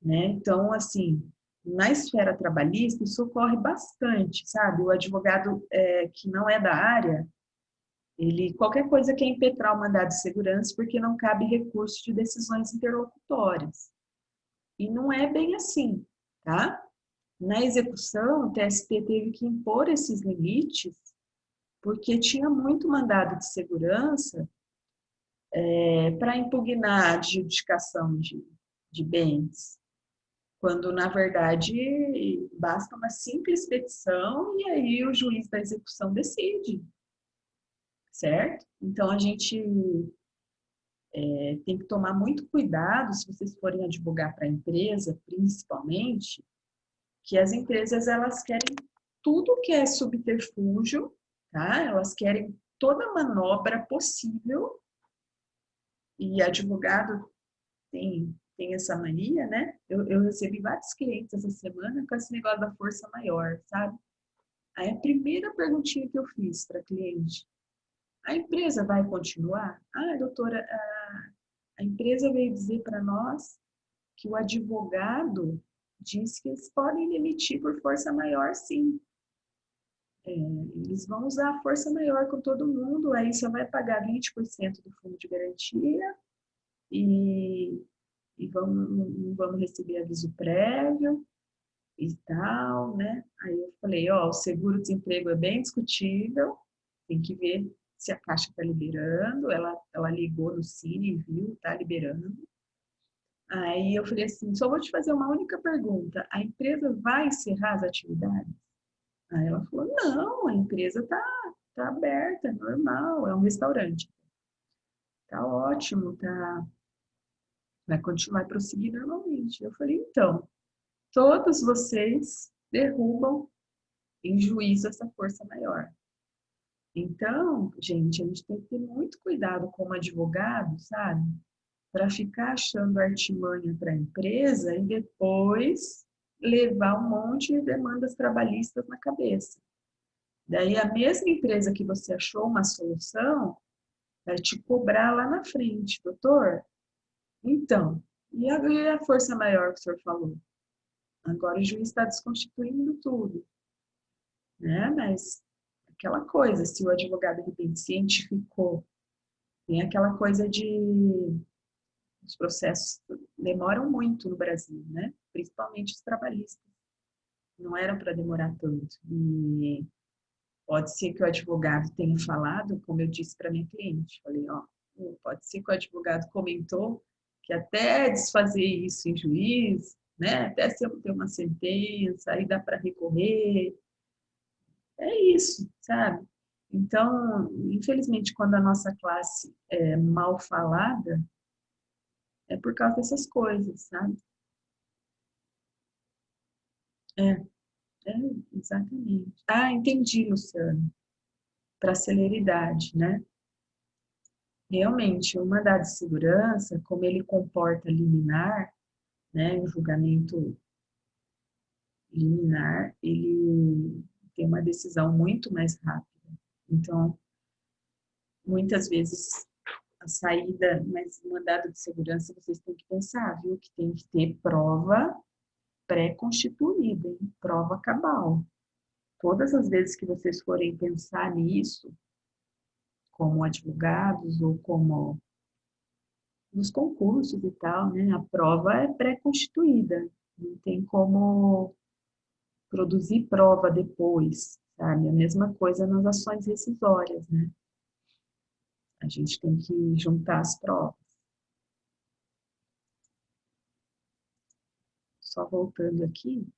né? Então, assim, na esfera trabalhista, isso ocorre bastante, sabe? O advogado que não é da área, ele, qualquer coisa quer impetrar o mandado de segurança porque não cabe recurso de decisões interlocutórias. E não é bem assim, tá? Na execução, o TST teve que impor esses limites porque tinha muito mandado de segurança para impugnar a adjudicação de bens, quando, na verdade, basta uma simples petição e aí o juiz da execução decide, certo? Então, a gente tem que tomar muito cuidado, se vocês forem advogar para a empresa, principalmente, que as empresas, elas querem tudo que é subterfúgio, tá? Elas querem toda manobra possível, e advogado tem essa mania, né? Eu recebi vários clientes essa semana com esse negócio da força maior, sabe? Aí a primeira perguntinha que eu fiz para cliente: a empresa vai continuar? Ah, doutora, a empresa veio dizer para nós que o advogado diz que eles podem demitir por força maior, sim. Eles vão usar a força maior com todo mundo, aí só vai pagar 20% do fundo de garantia e não vamos receber aviso prévio e tal, né? Aí eu falei, ó, o seguro-desemprego é bem discutível, tem que ver se a Caixa está liberando, ela ligou no Cine e viu, está liberando. Aí eu falei assim, só vou te fazer uma única pergunta, a empresa vai encerrar as atividades? Aí ela falou, não, a empresa tá aberta, é normal, é um restaurante. Tá ótimo, vai continuar a prosseguir normalmente. Eu falei, então, todos vocês derrubam em juízo essa força maior. Então, gente, a gente tem que ter muito cuidado como advogado, sabe? Para ficar achando artimanha para a empresa e depois levar um monte de demandas trabalhistas na cabeça. Daí a mesma empresa que você achou uma solução vai te cobrar lá na frente, doutor. Então, e a força maior que o senhor falou? Agora o juiz está desconstituindo tudo, né? Mas aquela coisa, se o advogado de repente cientificou, tem aquela coisa de os processos demoram muito no Brasil, né? Principalmente os trabalhistas. Não eram para demorar tanto. E pode ser que o advogado tenha falado, como eu disse para minha cliente, falei, ó, pode ser que o advogado comentou que até desfazer isso em juiz, né? Até se eu ter uma sentença, aí dá para recorrer. É isso, sabe? Então, infelizmente, quando a nossa classe é mal falada, é por causa dessas coisas, sabe? É, é, exatamente. Ah, entendi, Luciano. Para celeridade, né? Realmente, o mandado de segurança, como ele comporta liminar, né, um julgamento liminar, ele tem uma decisão muito mais rápida. Então, muitas vezes, a saída, mas o mandado de segurança, vocês têm que pensar, viu, que tem que ter prova pré-constituída, hein? Prova cabal. Todas as vezes que vocês forem pensar nisso, como advogados ou como nos concursos e tal, né? A prova é pré-constituída, não tem como produzir prova depois, sabe? A mesma coisa nas ações rescisórias, né? A gente tem que juntar as provas. Só voltando aqui.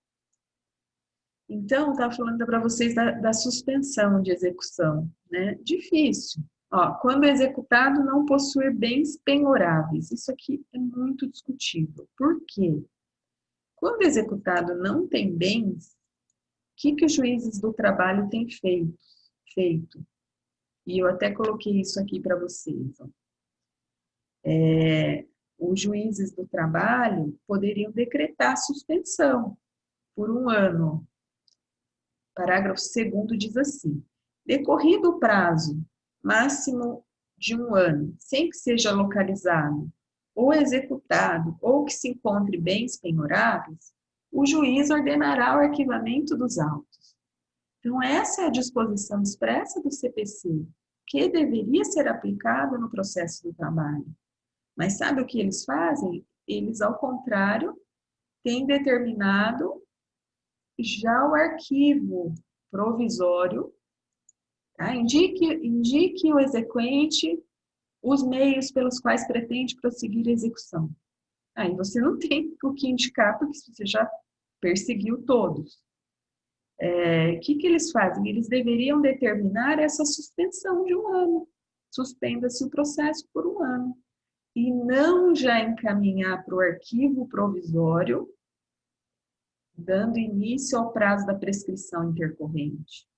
Então, estava falando para vocês da suspensão de execução, né? Difícil. Ó, quando o executado não possuir bens penhoráveis, isso aqui é muito discutível. Por quê? Quando o executado não tem bens, que os juízes do trabalho têm feito? E eu até coloquei isso aqui para vocês. Ó. Os juízes do trabalho poderiam decretar suspensão por um ano. Parágrafo 2º diz assim: decorrido o prazo máximo de um ano, sem que seja localizado ou executado ou que se encontre bens penhoráveis, o juiz ordenará o arquivamento dos autos. Então, essa é a disposição expressa do CPC, que deveria ser aplicada no processo do trabalho. Mas sabe o que eles fazem? Eles, ao contrário, têm determinado já o arquivo provisório, tá? Indique o exequente os meios pelos quais pretende prosseguir a execução. Aí você não tem o que indicar, porque você já perseguiu todos. O que eles fazem? Eles deveriam determinar essa suspensão de um ano. Suspenda-se o processo por um ano. E não já encaminhar para o arquivo provisório, dando início ao prazo da prescrição intercorrente.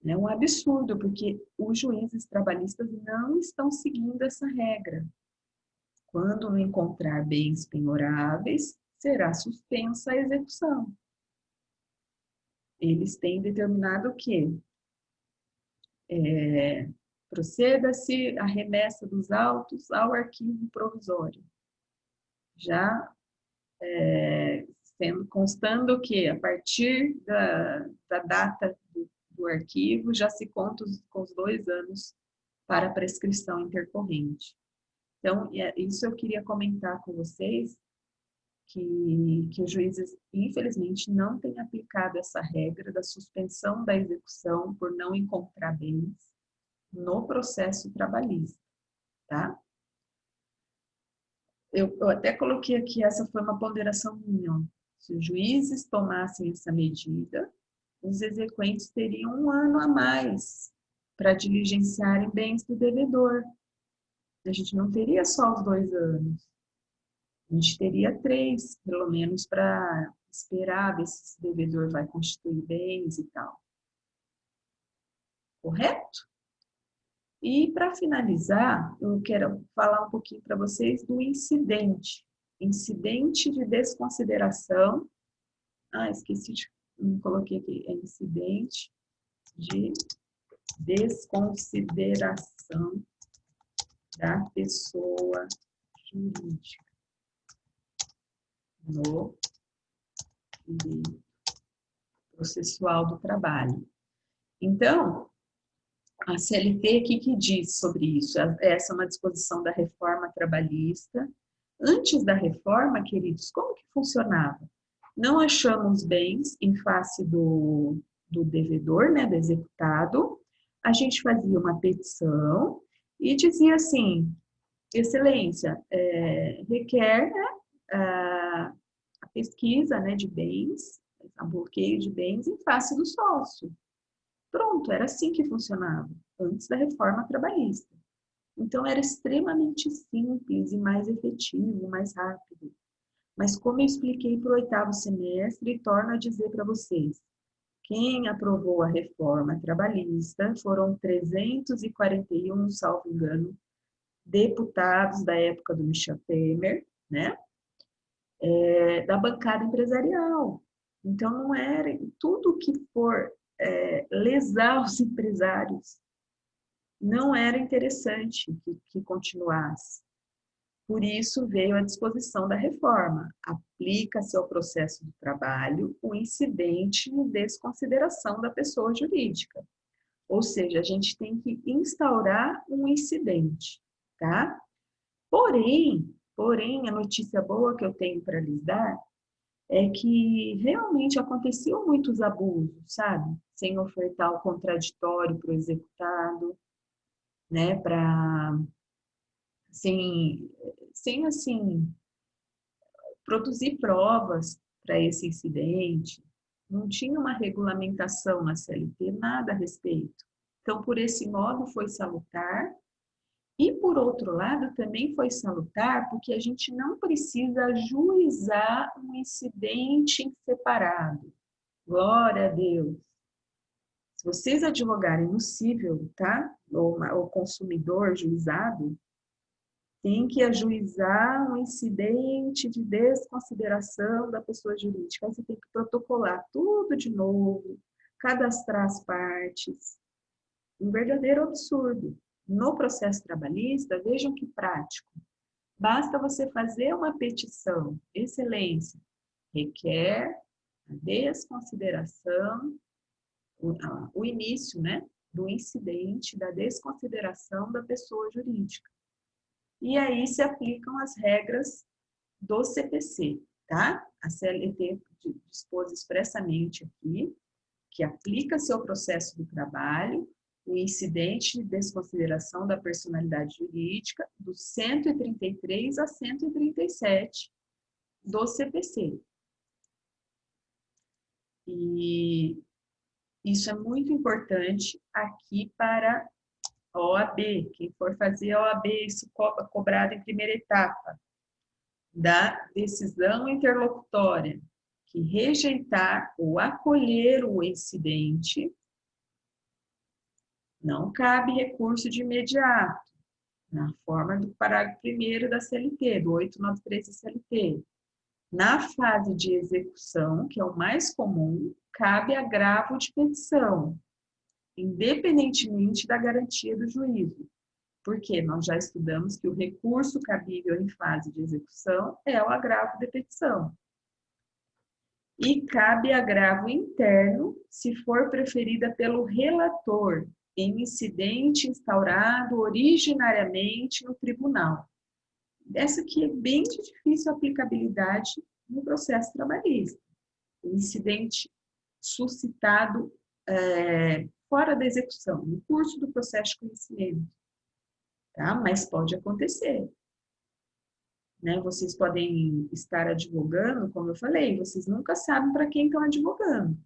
É um absurdo, porque os juízes trabalhistas não estão seguindo essa regra. Quando não encontrar bens penhoráveis, será suspensa a execução. Eles têm determinado que proceda-se a remessa dos autos ao arquivo provisório. Já constando que, a partir da data do arquivo, já se conta com os 2 anos para a prescrição intercorrente. Então, isso eu queria comentar com vocês, que os juízes, infelizmente, não têm aplicado essa regra da suspensão da execução por não encontrar bens no processo trabalhista, tá? Eu até coloquei aqui, essa foi uma ponderação minha, ó. Se os juízes tomassem essa medida, os exequentes teriam um ano a mais para diligenciarem bens do devedor. A gente não teria só os 2 anos. A gente teria 3, pelo menos, para esperar ver se esse devedor vai constituir bens e tal. correto? E para finalizar, eu quero falar um pouquinho para vocês do incidente. Incidente de desconsideração. Esqueci de... Não coloquei aqui. É incidente de desconsideração da pessoa jurídica no direito processual do trabalho. Então, a CLT, o que diz sobre isso? Essa é uma disposição da reforma trabalhista. Antes da reforma, queridos, como que funcionava? Não achamos bens em face do devedor, né, do executado. A gente fazia uma petição e dizia assim: Excelência, requer, né, a pesquisa, né, de bens, a bloqueio de bens em face do sócio. Pronto, era assim que funcionava, antes da reforma trabalhista. Então, era extremamente simples e mais efetivo, mais rápido. Mas, como eu expliquei para o 8º semestre, torno a dizer para vocês, quem aprovou a reforma trabalhista foram 341, salvo engano, deputados da época do Michel Temer, né? Da bancada empresarial. Então, não era tudo que for lesar os empresários, não era interessante que continuasse. Por isso veio a disposição da reforma. Aplica-se ao processo do trabalho o incidente de desconsideração da pessoa jurídica. Ou seja, a gente tem que instaurar um incidente, tá? Porém, a notícia boa que eu tenho para lhes dar é que realmente aconteciam muitos abusos, sabe? Sem ofertar o contraditório para o executado, né? Sem assim, produzir provas para esse incidente. Não tinha uma regulamentação na CLT, nada a respeito. Então, por esse modo, foi salutar. E, por outro lado, também foi salutar porque a gente não precisa ajuizar um incidente em separado. Glória a Deus. Se vocês advogarem no cível, tá? O consumidor juizado, tem que ajuizar um incidente de desconsideração da pessoa jurídica. Aí você tem que protocolar tudo de novo, cadastrar as partes. Um verdadeiro absurdo. No processo trabalhista, vejam que prático. Basta você fazer uma petição, excelência, requer a desconsideração, o início, né, do incidente, da desconsideração da pessoa jurídica. E aí se aplicam as regras do CPC, tá? A CLT dispôs expressamente aqui que aplica-se ao processo do trabalho o incidente de desconsideração da personalidade jurídica do 133 a 137 do CPC. E isso é muito importante aqui para a OAB. Quem for fazer a OAB, isso cobrado em primeira etapa da decisão interlocutória, que rejeitar ou acolher o incidente, não cabe recurso de imediato, na forma do parágrafo 1º da CLT, do 893 da CLT. Na fase de execução, que é o mais comum, cabe agravo de petição, independentemente da garantia do juízo. Porque nós já estudamos que o recurso cabível em fase de execução é o agravo de petição. E cabe agravo interno se for preferida pelo relator em incidente instaurado originariamente no tribunal. Essa aqui é bem de difícil aplicabilidade no processo trabalhista. O incidente suscitado fora da execução, no curso do processo de conhecimento. Tá? Mas pode acontecer. Né? Vocês podem estar advogando, como eu falei, vocês nunca sabem para quem estão advogando.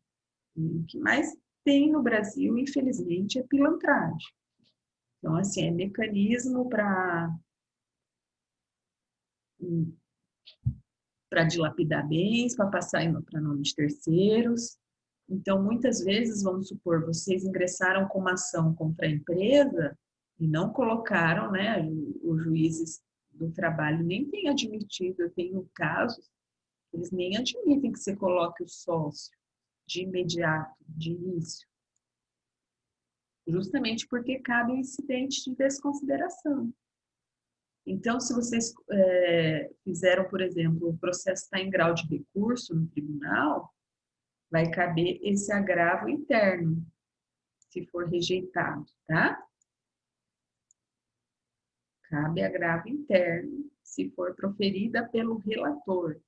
E o que mais tem no Brasil, infelizmente, é pilantragem. Então, assim, é mecanismo para dilapidar bens, para passar para nome de terceiros. Então, muitas vezes, vamos supor, vocês ingressaram com uma ação contra a empresa e não colocaram, né, os juízes do trabalho nem têm admitido, eu tenho casos, eles nem admitem que você coloque o sócio de imediato, de início, justamente porque cabe um incidente de desconsideração. Então, se vocês fizeram, por exemplo, o processo está em grau de recurso no tribunal, vai caber esse agravo interno, se for rejeitado, tá? Cabe agravo interno, se for proferida pelo relator,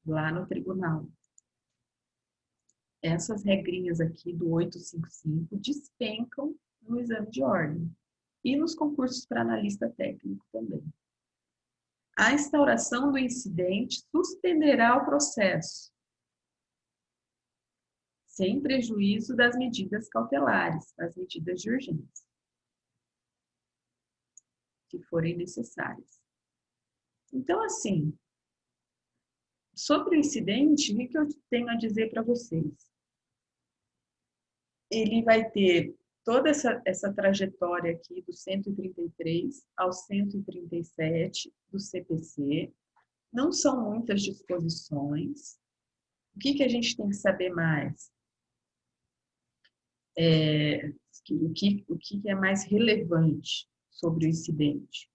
lá no tribunal. Essas regrinhas aqui do 855 despencam no exame de ordem e nos concursos para analista técnico também. A instauração do incidente suspenderá o processo, sem prejuízo das medidas cautelares, das medidas de urgência, que forem necessárias. Então, assim, sobre o incidente, o que eu tenho a dizer para vocês? Ele vai ter toda essa trajetória aqui do 133 ao 137 do CPC. Não são muitas disposições. O que a gente tem que saber mais? O que é mais relevante sobre o incidente?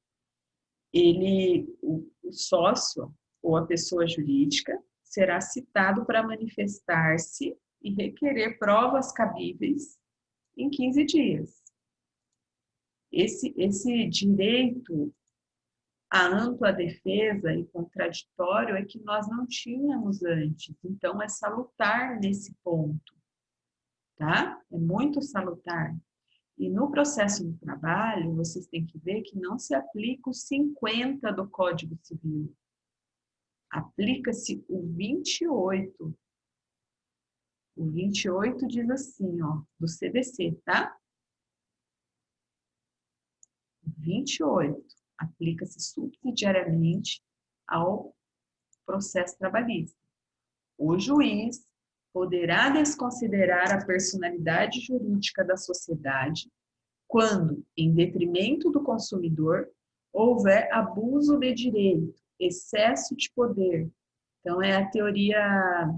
O sócio ou a pessoa jurídica será citado para manifestar-se e requerer provas cabíveis em 15 dias. Esse direito à ampla defesa e contraditório é que nós não tínhamos antes. Então, é salutar nesse ponto, tá? É muito salutar. E no processo do trabalho, vocês têm que ver que não se aplica o 50 do Código Civil. Aplica-se o 28. O 28 diz assim, ó, do CDC, tá? 28 aplica-se subsidiariamente ao processo trabalhista. O juiz poderá desconsiderar a personalidade jurídica da sociedade quando, em detrimento do consumidor, houver abuso de direito, excesso de poder. Então, é a teoria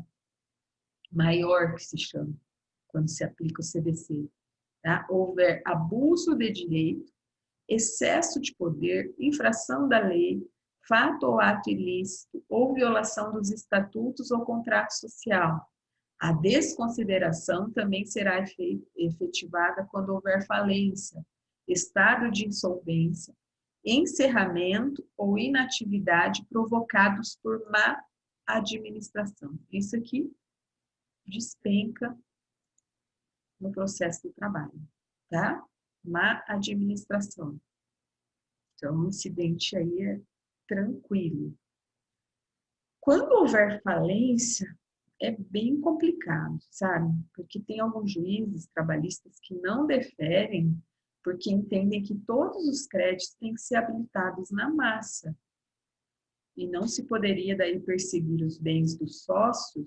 maior que se chama, quando se aplica o CDC. Tá? Houver abuso de direito, excesso de poder, infração da lei, fato ou ato ilícito, ou violação dos estatutos ou contrato social. A desconsideração também será efetivada quando houver falência, estado de insolvência, encerramento ou inatividade provocados por má administração. Isso aqui despenca no processo do trabalho, tá? Má administração. Então, o incidente aí é tranquilo. Quando houver falência, é bem complicado, sabe? Porque tem alguns juízes trabalhistas que não deferem porque entendem que todos os créditos têm que ser habilitados na massa. E não se poderia daí perseguir os bens dos sócios,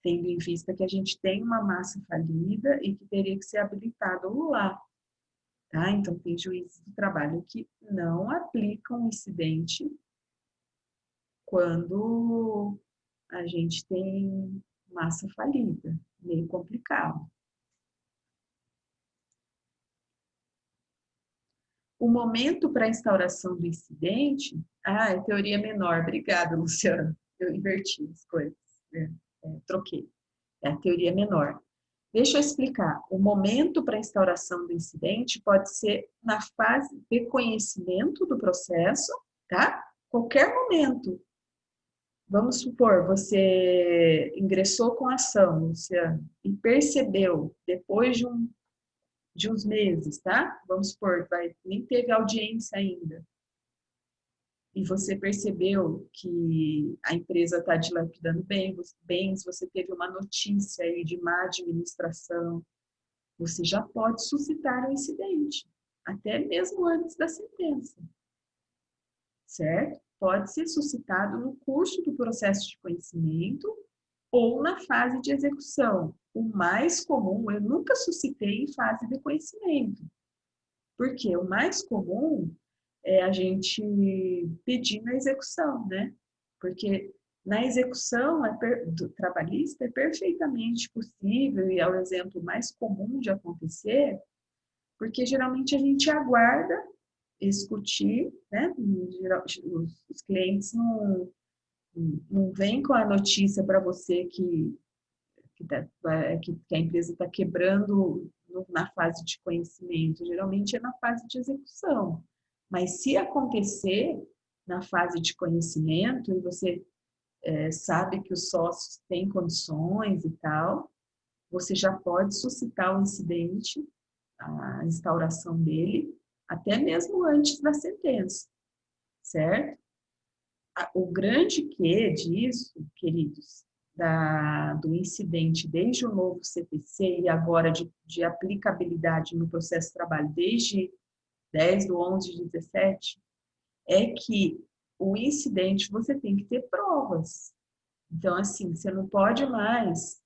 tendo em vista que a gente tem uma massa falida e que teria que ser habilitado lá. Tá? Então, tem juízes do trabalho que não aplicam o incidente quando a gente tem massa falida, meio complicado. O momento para a instauração do incidente, é teoria menor, obrigada, Luciana, eu inverti as coisas, troquei, é a teoria menor. Deixa eu explicar, o momento para a instauração do incidente pode ser na fase de conhecimento do processo, tá? Qualquer momento. Vamos supor, você ingressou com a ação, Luciana, e percebeu, depois de uns meses, tá? Vamos supor, nem teve audiência ainda. E você percebeu que a empresa está dilapidando bens, você teve uma notícia aí de má administração, você já pode suscitar um incidente, até mesmo antes da sentença, certo? Pode ser suscitado no curso do processo de conhecimento ou na fase de execução. O mais comum, eu nunca suscitei em fase de conhecimento, porque o mais comum é a gente pedir na execução, né? Porque na execução do trabalhista é perfeitamente possível e é o exemplo mais comum de acontecer, porque geralmente a gente aguarda discutir, né? Os clientes não vêm com a notícia para você que a empresa está quebrando na fase de conhecimento, geralmente é na fase de execução. Mas se acontecer na fase de conhecimento e você sabe que os sócios têm condições e tal, você já pode suscitar o incidente, a instauração dele, até mesmo antes da sentença, certo? O grande quê disso, queridos, do incidente desde o novo CPC e agora de aplicabilidade no processo de trabalho desde 10/11/17, é que o incidente você tem que ter provas. Então, assim, você não pode mais,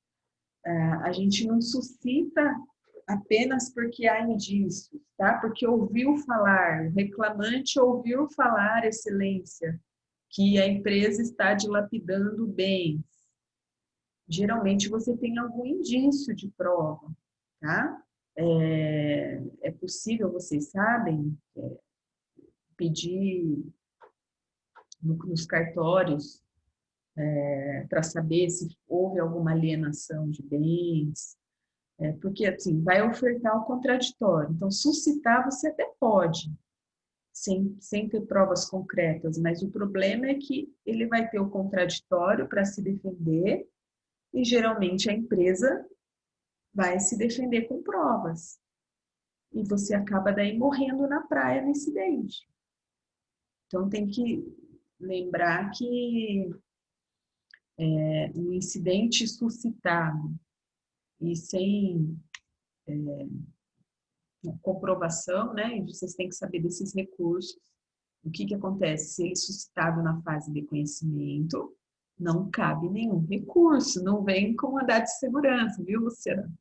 a gente não suscita apenas porque há indícios, tá? Porque ouviu falar, o reclamante ouviu falar, excelência, que a empresa está dilapidando bens. Geralmente você tem algum indício de prova, tá? É possível, vocês sabem, pedir nos cartórios para saber se houve alguma alienação de bens, porque assim, vai ofertar o contraditório. Então, suscitar você até pode, sem ter provas concretas, mas o problema é que ele vai ter o contraditório para se defender e geralmente a empresa vai se defender com provas. E você acaba daí morrendo na praia no incidente. Então tem que lembrar que um incidente suscitado e sem comprovação, né? E vocês têm que saber desses recursos. O que acontece? Se ele é suscitado na fase de conhecimento, não cabe nenhum recurso, não vem com mandado de segurança, viu, Luciana?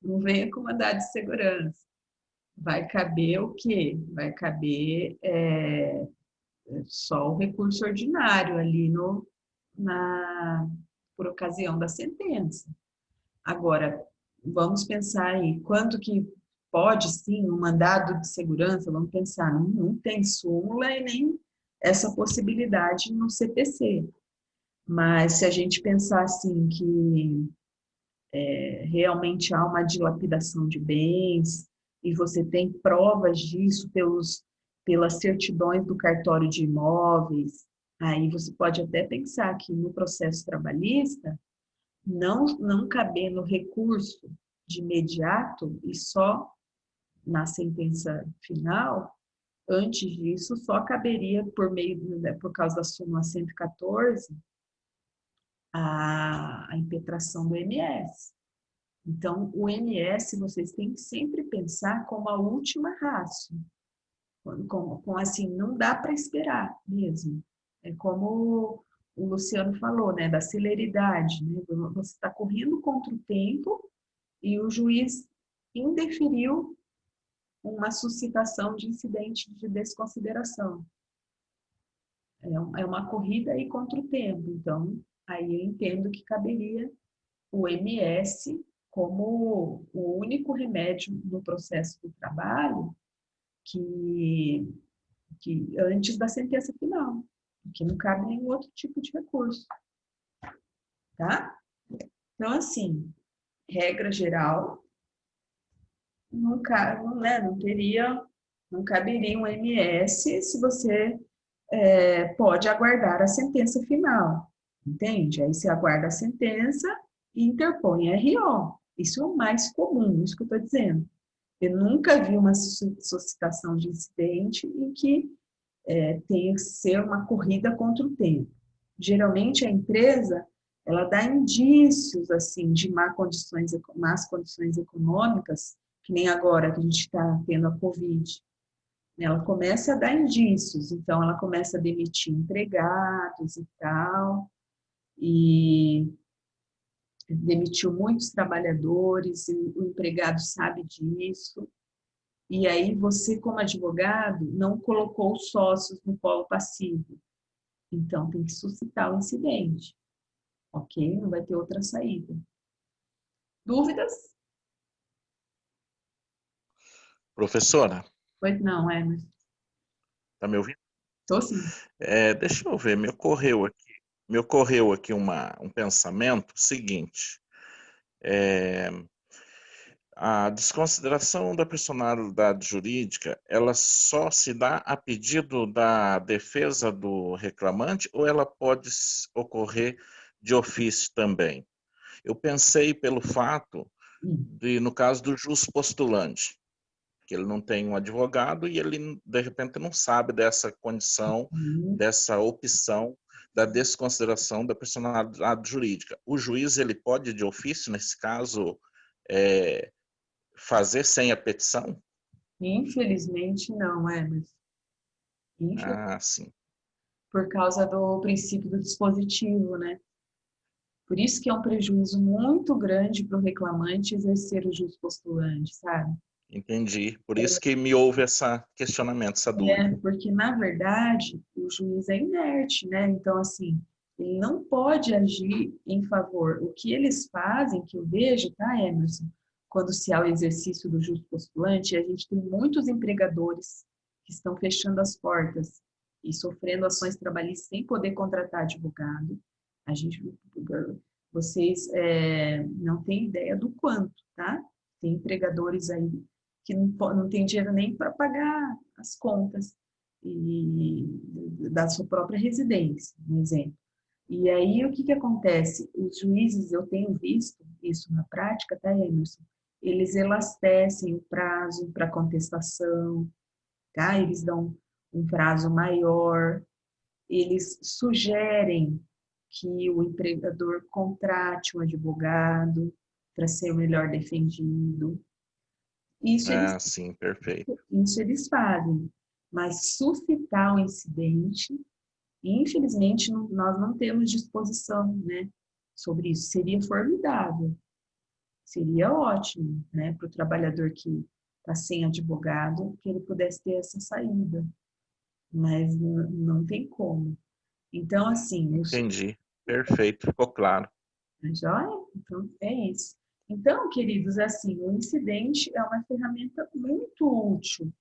Não vem com mandado de segurança. Vai caber o quê? Vai caber só o recurso ordinário ali por ocasião da sentença. Agora, vamos pensar aí, quando que pode sim um mandado de segurança, vamos pensar, não tem súmula e nem essa possibilidade no CPC. Mas se a gente pensar assim que realmente há uma dilapidação de bens e você tem provas disso pelas certidões do cartório de imóveis, aí você pode até pensar que no processo trabalhista, não cabendo recurso de imediato e só na sentença final, antes disso só caberia por causa da súmula 114, a impetração do MS. Então, o MS vocês têm que sempre pensar como a última ratio. Assim, não dá para esperar mesmo. É como o Luciano falou, né, da celeridade. Né? Você está correndo contra o tempo e o juiz indeferiu uma suscitação de incidente de desconsideração. É uma corrida aí contra o tempo. Então, aí eu entendo que caberia o MS como o único remédio no processo do trabalho que antes da sentença final, que não cabe nenhum outro tipo de recurso, tá? Então, assim, regra geral, não caberia um MS se você pode aguardar a sentença final, entende? Aí você aguarda a sentença e interpõe RO. Isso é o mais comum, isso que eu estou dizendo. Eu nunca vi uma suscitação de incidente em que tem que ser uma corrida contra o tempo. Geralmente a empresa ela dá indícios assim de más condições econômicas, que nem agora que a gente está tendo a Covid. Ela começa a dar indícios, então ela começa a demitir empregados e tal, e demitiu muitos trabalhadores, o empregado sabe disso, e aí você, como advogado, não colocou os sócios no polo passivo. Então, tem que suscitar o incidente, ok? Não vai ter outra saída. Dúvidas? Professora, Pois não, Emerson. tá me ouvindo? Estou sim. Deixa eu ver, me ocorreu aqui um pensamento seguinte. A desconsideração da personalidade jurídica, ela só se dá a pedido da defesa do reclamante ou ela pode ocorrer de ofício também? Eu pensei pelo fato de, no caso do jus postulante, que ele não tem um advogado e ele, de repente, não sabe dessa condição, dessa opção da desconsideração da personalidade jurídica. O juiz, ele pode, de ofício, nesse caso, fazer sem a petição? Infelizmente, não, Emerson. Ah, sim. Por causa do princípio do dispositivo, né? Por isso que é um prejuízo muito grande para o reclamante exercer o jus postulante, sabe? Entendi. Por isso que me houve esse questionamento, essa dúvida. Porque, na verdade, o juiz é inerte, né? Então, assim, ele não pode agir em favor. O que eles fazem, que eu vejo, tá, Emerson? Quando se há o exercício do jus postulante, a gente tem muitos empregadores que estão fechando as portas e sofrendo ações trabalhistas sem poder contratar advogado. A gente, vocês não têm ideia do quanto, tá? Tem empregadores aí que não tem dinheiro nem para pagar as contas e da sua própria residência, um exemplo. E aí, o que que acontece? Os juízes, eu tenho visto isso na prática, tá, Emerson? Eles elastecem o prazo para contestação, tá? Eles dão um prazo maior, eles sugerem que o empregador contrate um advogado para ser melhor defendido. Ah, sim, perfeito. Isso eles fazem, mas suscitar o incidente, infelizmente, nós não temos disposição, né, sobre isso. Seria formidável, seria ótimo, né, para o trabalhador que está sem advogado, que ele pudesse ter essa saída, mas não tem como. Então, assim, Entendi. Perfeito, ficou claro. joia? Então, é isso. Então, queridos, assim, o incidente é uma ferramenta muito útil,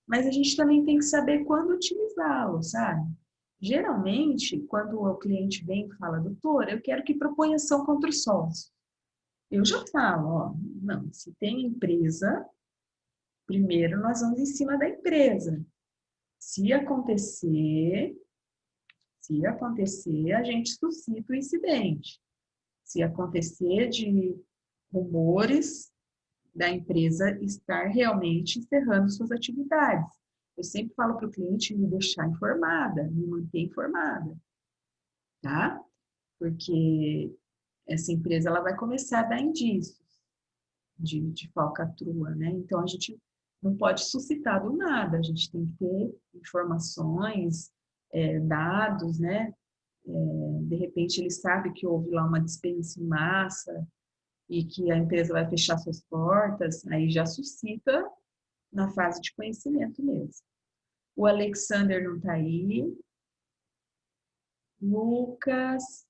mas a gente também tem que saber quando utilizá-lo, sabe? Geralmente, quando o cliente vem e fala, doutora, eu quero que proponha ação contra o sócio. Eu já falo, ó, não, se tem empresa, primeiro nós vamos em cima da empresa. Se acontecer, a gente suscita o incidente. Se acontecer de rumores da empresa estar realmente encerrando suas atividades. Eu sempre falo para o cliente me deixar informada, me manter informada, tá? Porque essa empresa ela vai começar a dar indícios de falcatrua, né? Então a gente não pode suscitar do nada, a gente tem que ter informações, dados, né? De repente ele sabe que houve lá uma dispensa em massa e que a empresa vai fechar suas portas, aí já suscita na fase de conhecimento mesmo. O Alexander não está aí. Lucas.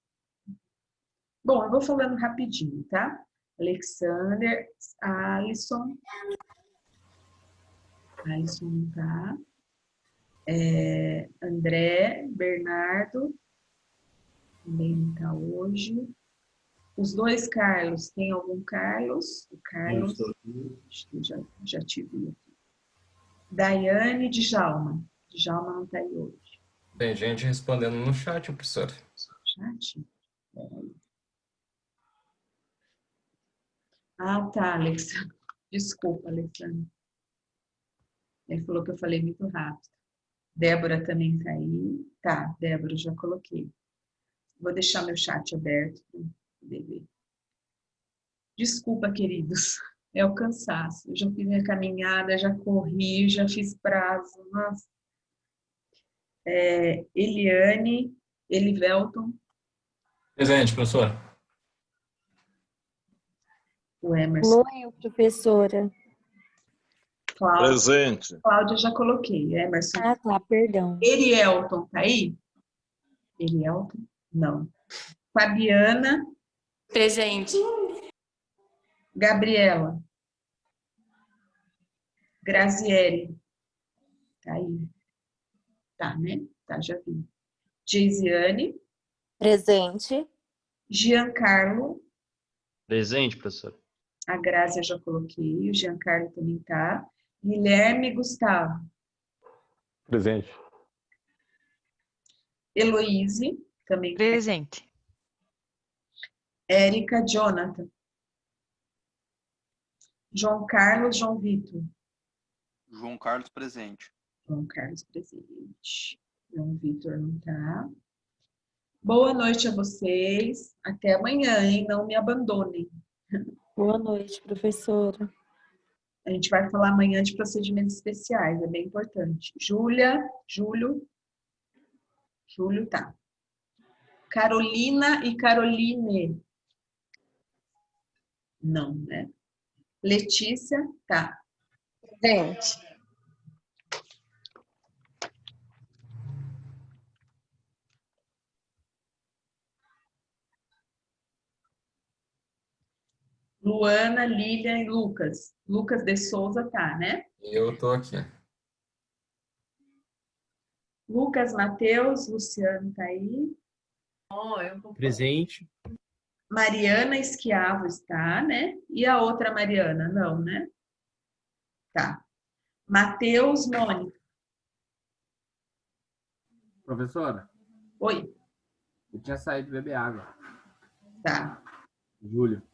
Bom, eu vou falando rapidinho, tá? Alexander, Alisson. Alisson não tá. André, Bernardo. Também não está hoje. Os dois Carlos, tem algum Carlos? O Carlos, acho que eu já tive aqui. Daiane e Djalma. Djalma não está aí hoje. Tem gente respondendo no chat, professor. Chat? Ah, tá, Alexandre. Desculpa, Alexandre. Ele falou que eu falei muito rápido. Débora também está aí. Tá, Débora, já coloquei. Vou deixar meu chat aberto para poder ver. Desculpa, queridos. É o cansaço. Eu já fiz minha caminhada, já corri, já fiz prazo. Nossa. Eliane, Elivelton. Presente, professor. O Emerson. Loio, professora. Cláudia. Presente. Cláudia já coloquei. Emerson. Ah, tá, perdão. Erielton, tá aí? Erielton? Não. Fabiana. Presente. Gabriela. Graziele. Tá aí. Tá, né? Tá, já vi. Geisiane. Presente. Giancarlo. Presente, professor. A Grácia já coloquei. O Giancarlo também tá. Guilherme Gustavo. Presente. Heloíse. Também tá. Presente. Érica Jonathan. João Carlos, João Vitor. João Carlos presente. João Carlos presente. João Vitor não tá. Boa noite a vocês. Até amanhã, hein? Não me abandonem. Boa noite, professora. A gente vai falar amanhã de procedimentos especiais, é bem importante. Júlia, Júlio tá. Carolina e Caroline. Não, né? Letícia, tá. Presente. Luana, Lilian e Lucas. Lucas de Souza tá, né? Eu tô aqui. Lucas, Matheus, Luciano tá aí. Presente. Mariana Esquiavo está, né? E a outra Mariana? Não, né? Tá. Matheus, Mônica. Professora, Oi. eu tinha saído beber água. Tá. Júlio.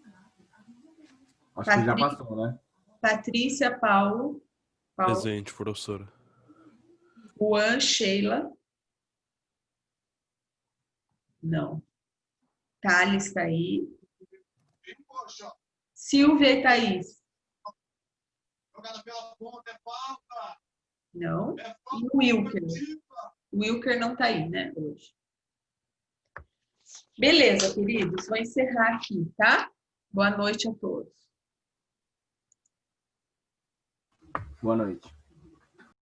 Acho que já passou, né? Patrícia, Paulo. Presente, professora. Juan, Sheila. Não. Thales está aí. Silvia e Thaís. Não. E o Wilker. O Wilker não está aí, né, hoje. Beleza, queridos. Vou encerrar aqui, tá? Boa noite a todos. Boa noite.